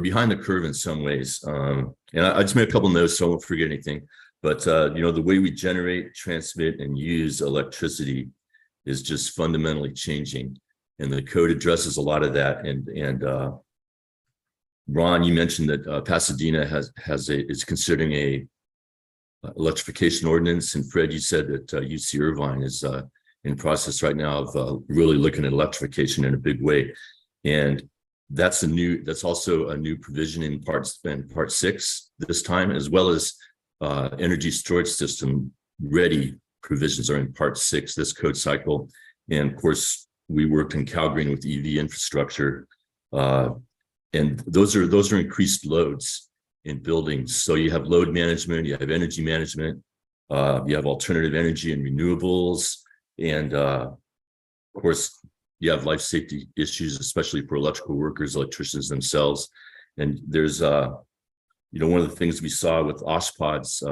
behind the curve in some ways. And I just made a couple notes so I won't forget anything. But the way we generate, transmit, and use electricity is just fundamentally changing, and the code addresses a lot of that. And Ron, you mentioned that Pasadena is considering a electrification ordinance, and Fred, you said that UC Irvine is in process right now of really looking at electrification in a big way, and that's also a new provision in part 6 this time, as well as energy storage system ready provisions are in part 6 this code cycle. And of course, we worked in Calgreen with EV infrastructure, and those are increased loads in buildings. So you have load management, you have energy management, you have alternative energy and renewables, and of course you have life safety issues, especially for electrical workers, electricians themselves. And there's one of the things we saw with OSPOD's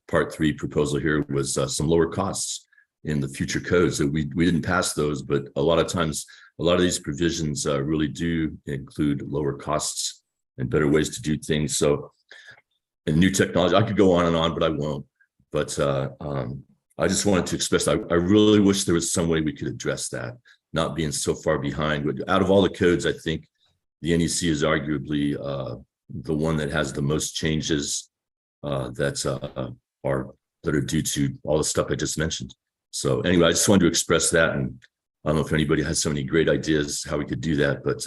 Part 3 proposal here was some lower costs in the future codes. So we didn't pass those, but a lot of times, a lot of these provisions really do include lower costs and better ways to do things. So, and new technology, I could go on and on, but I won't. But I just wanted to express, I really wish there was some way we could address that, not being so far behind. But out of all the codes, I think the NEC is arguably the one that has the most changes that are that are due to all the stuff I just mentioned. So anyway, I just wanted to express that, and I don't know if anybody has so many great ideas how we could do that, but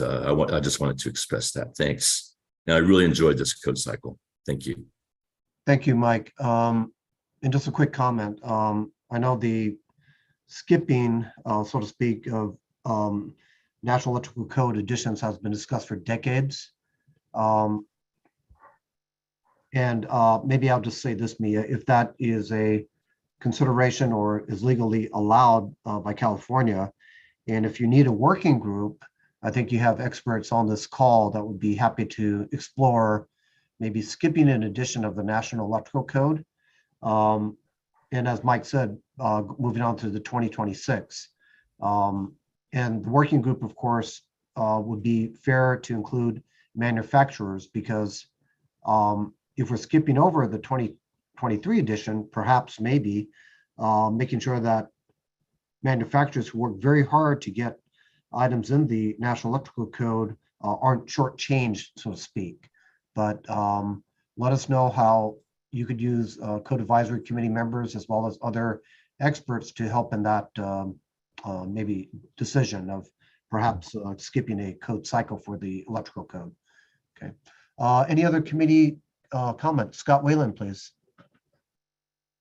I just wanted to express that. Thanks. And I really enjoyed this code cycle. Thank you. Thank you, Mike. And just a quick comment. I know the skipping, so to speak, of National Electrical Code additions has been discussed for decades. And maybe I'll just say this, Mia, if that is a consideration or is legally allowed by California, and if you need a working group, I think you have experts on this call that would be happy to explore maybe skipping an edition of the National Electrical Code. And as Mike said, moving on to the 2026. And the working group, of course, would be fair to include manufacturers, because if we're skipping over the 2023 edition, perhaps maybe making sure that manufacturers who work very hard to get items in the National Electrical Code aren't shortchanged, so to speak. But let us know how you could use Code Advisory Committee members as well as other experts to help in that maybe decision of perhaps skipping a code cycle for the electrical code. Okay. Any other committee comments? Scott Whalen, please.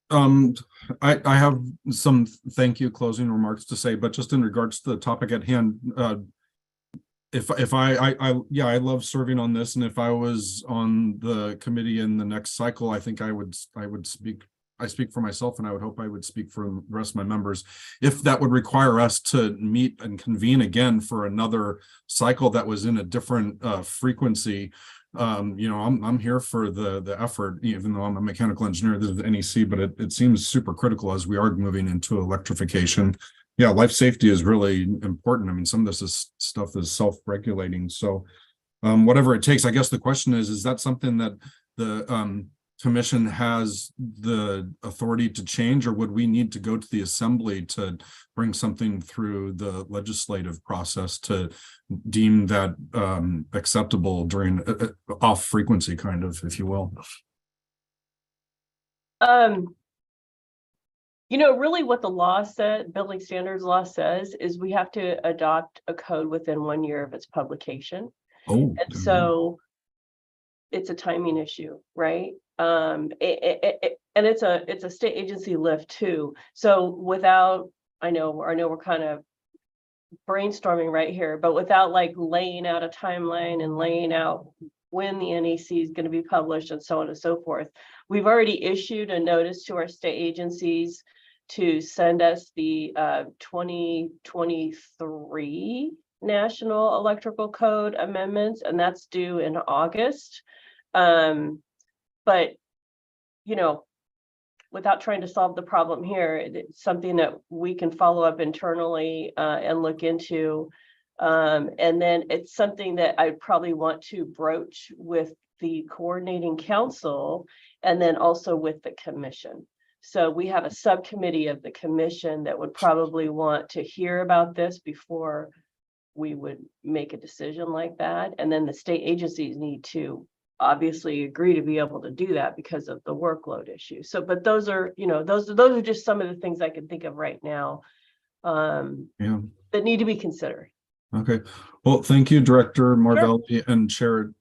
I have some thank you closing remarks to say, but just in regards to the topic at hand, I love serving on this, and if I was on the committee in the next cycle, I think I would speak. I speak for myself, and I would hope I would speak for the rest of my members. If that would require us to meet and convene again for another cycle that was in a different frequency, I'm here for the effort, even though I'm a mechanical engineer. This is the NEC, but it seems super critical as we are moving into electrification. Yeah, life safety is really important. I mean, some of this stuff is self-regulating. So whatever it takes, I guess the question is that something that the commission has the authority to change, or would we need to go to the assembly to bring something through the legislative process to deem that acceptable during off frequency, kind of, if you will? Really what the law said, building standards law says, is we have to adopt a code within 1 year of its publication. Oh, and so it's a timing issue, right? And it's a state agency lift too. So without, I know we're kind of brainstorming right here, but without like laying out a timeline and laying out when the NEC is going to be published and so on and so forth, we've already issued a notice to our state agencies to send us the 2023 National Electrical Code amendments, and that's due in August. But, without trying to solve the problem here, it's something that we can follow up internally and look into. And then it's something that I'd probably want to broach with the coordinating council and then also with the commission. So we have a subcommittee of the commission that would probably want to hear about this before we would make a decision like that. And then the state agencies need to obviously agree to be able to do that because of the workload issue. So, but those are, those are just some of the things I can think of right now that need to be considered. Okay. Well, thank you, Director Marvelli and Chair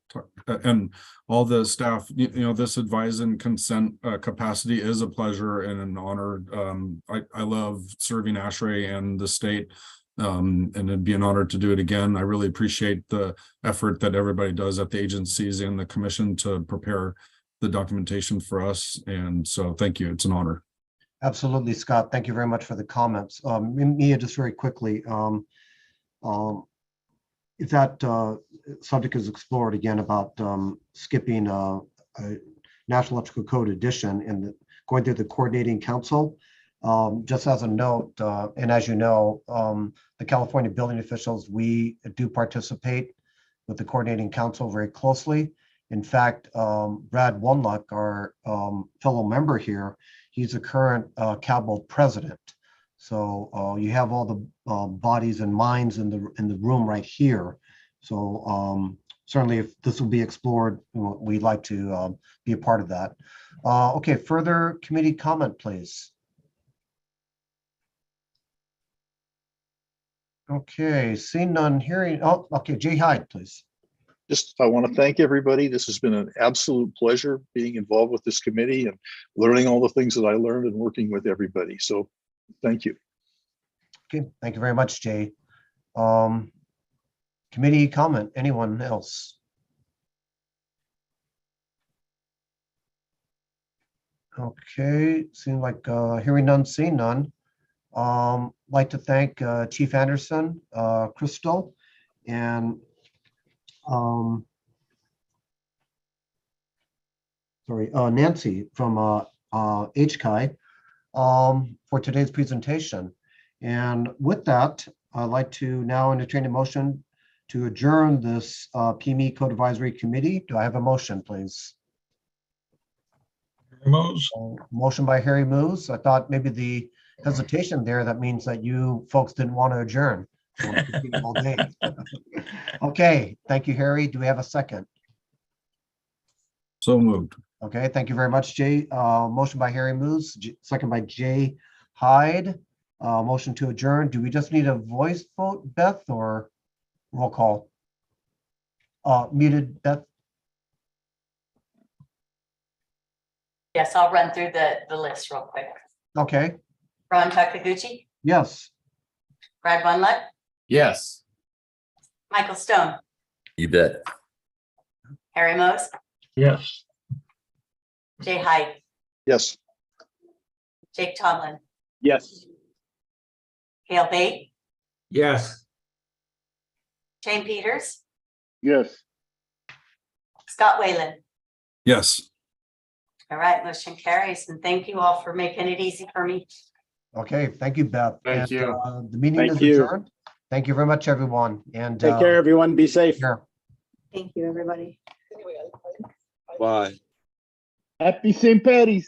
and all the staff. This advise and consent capacity is a pleasure and an honor. I love serving ASHRAE and the state, and it'd be an honor to do it again. I really appreciate the effort that everybody does at the agencies and the commission to prepare the documentation for us. And so thank you. It's an honor. Absolutely, Scott. Thank you very much for the comments. Mia, just very quickly, if that subject is explored again about skipping a National Electrical Code edition and going through the coordinating council, just as a note, and as you know, the California building officials, we do participate with the coordinating council very closely. In fact, Brad Wunluck, our fellow member here, he's a current CABO president. So you have all the bodies and minds in the room right here. So certainly if this will be explored, we'd like to be a part of that. Okay, further committee comment, please. Okay, seeing none, hearing, oh, okay, Jay Hyde, please. Just, I want to thank everybody. This has been an absolute pleasure being involved with this committee and learning all the things that I learned and working with everybody. So thank you. Okay, thank you very much, Jay. Committee comment, anyone else? Okay, seems like hearing none, seeing none. Like to thank Chief Anderson, Crystal, and Nancy from HCI for today's presentation. And with that, I'd like to now entertain a motion to adjourn this PME Code Advisory Committee. Do I have a motion, please? Moose. Motion by Harry Moose. I thought maybe the hesitation there, that means that you folks didn't want to adjourn. You want to continue all day. Okay, thank you, Harry. Do we have a second? So moved. Okay, thank you very much, Jay. Motion by Harry Moose, second by Jay Hyde. Motion to adjourn. Do we just need a voice vote, Beth, or roll call? Muted, Beth? Yes, I'll run through the list real quick. Okay, Ron Takaguchi, yes. Brad Bunlett, Yes. Michael Stone, You bet. Harry Mose, Yes. Jay Hyde, Yes. Jake Tomlin, Yes. Hale Bate, Yes. Shane Peters, Yes. Scott Whalen. Yes. All right, motion carries, and thank you all for making it easy for me. Okay, thank you, Beth. Thank you. The meeting Thank is you. adjourned. Thank you very much, everyone. And Take care, everyone. Be safe. Sure. Thank you, everybody. Bye. Happy St. Patty's.